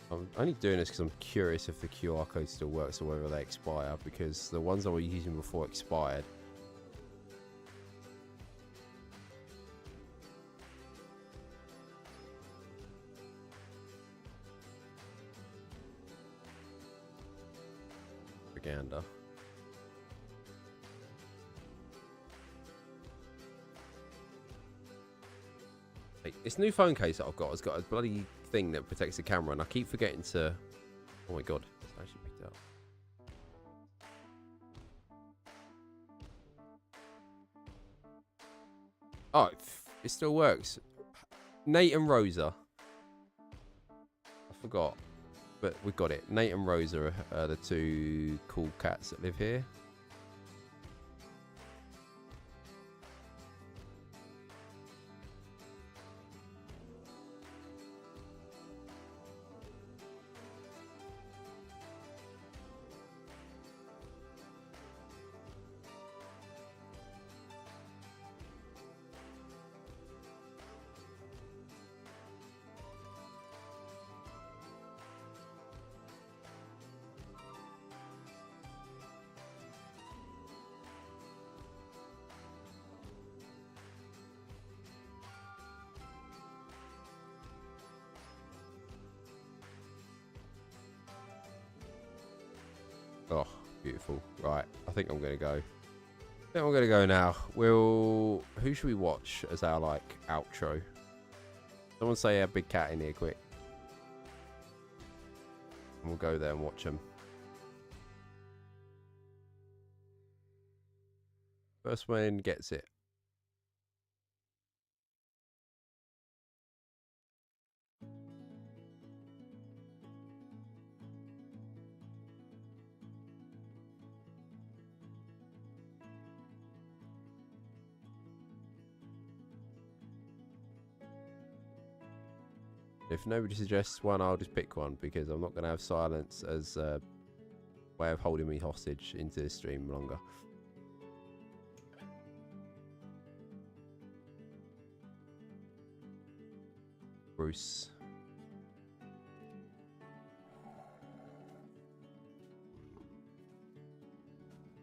I'm only doing this because I'm curious if the QR code still works or whether they expire, because the ones I was using before expired. Propaganda. Like, this new phone case that I've got has got a bloody thing that protects the camera, and I keep forgetting to. Oh my god, it's actually picked it up. Oh, it still works. Nate and Rosa. I forgot, but we got it. Nate and Rosa are the two cool cats that live here. Oh, beautiful. Right, I think I'm going to go. I think I'm going to go now. Who should we watch as our, like, outro? Someone say a big cat in here quick. And we'll go there and watch them. First one gets it. If nobody suggests one, I'll just pick one because I'm not going to have silence as a way of holding me hostage into this stream longer. Bruce.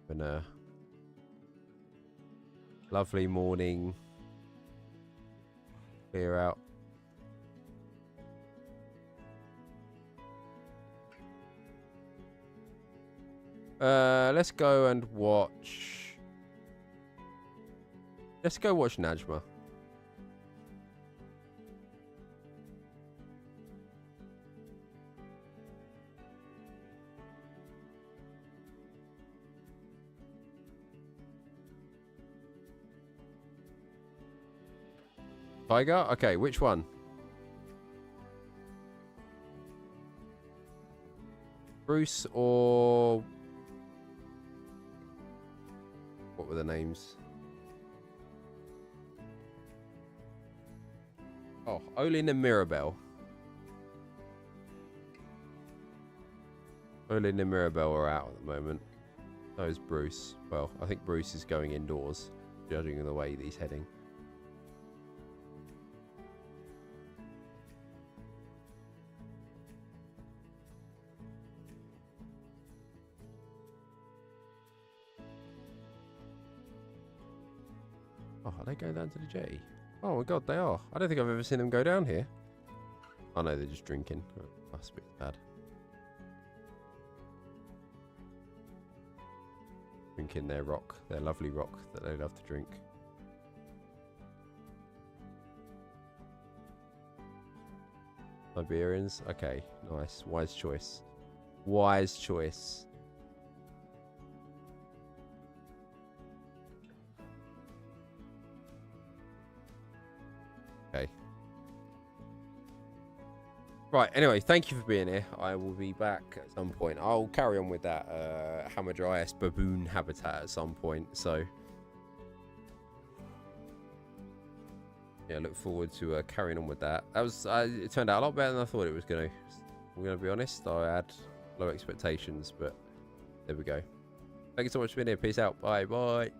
Been a lovely morning. Clear out. Let's go and watch. Let's go watch Najma. Tiger? Okay, which one? Bruce or... what were the names? Oh, Olin and Mirabelle. Olin and Mirabelle are out at the moment. So is Bruce. Well, I think Bruce is going indoors, judging the way he's heading. Oh, are they going down to the jetty? Oh my god, they are. I don't think I've ever seen them go down here. Oh no, they're just drinking. Oh, must be bad. Drinking their rock, their lovely rock that they love to drink. Siberians? Okay, nice. Wise choice. Wise choice. Okay. Right, anyway, thank you for being here. I will be back at some point. I'll carry on with that Hamadryas baboon habitat at some point, so... yeah, look forward to carrying on with that. That was it turned out a lot better than I thought it was going to. I'm going to be honest, I had low expectations, but there we go. Thank you so much for being here. Peace out. Bye. Bye.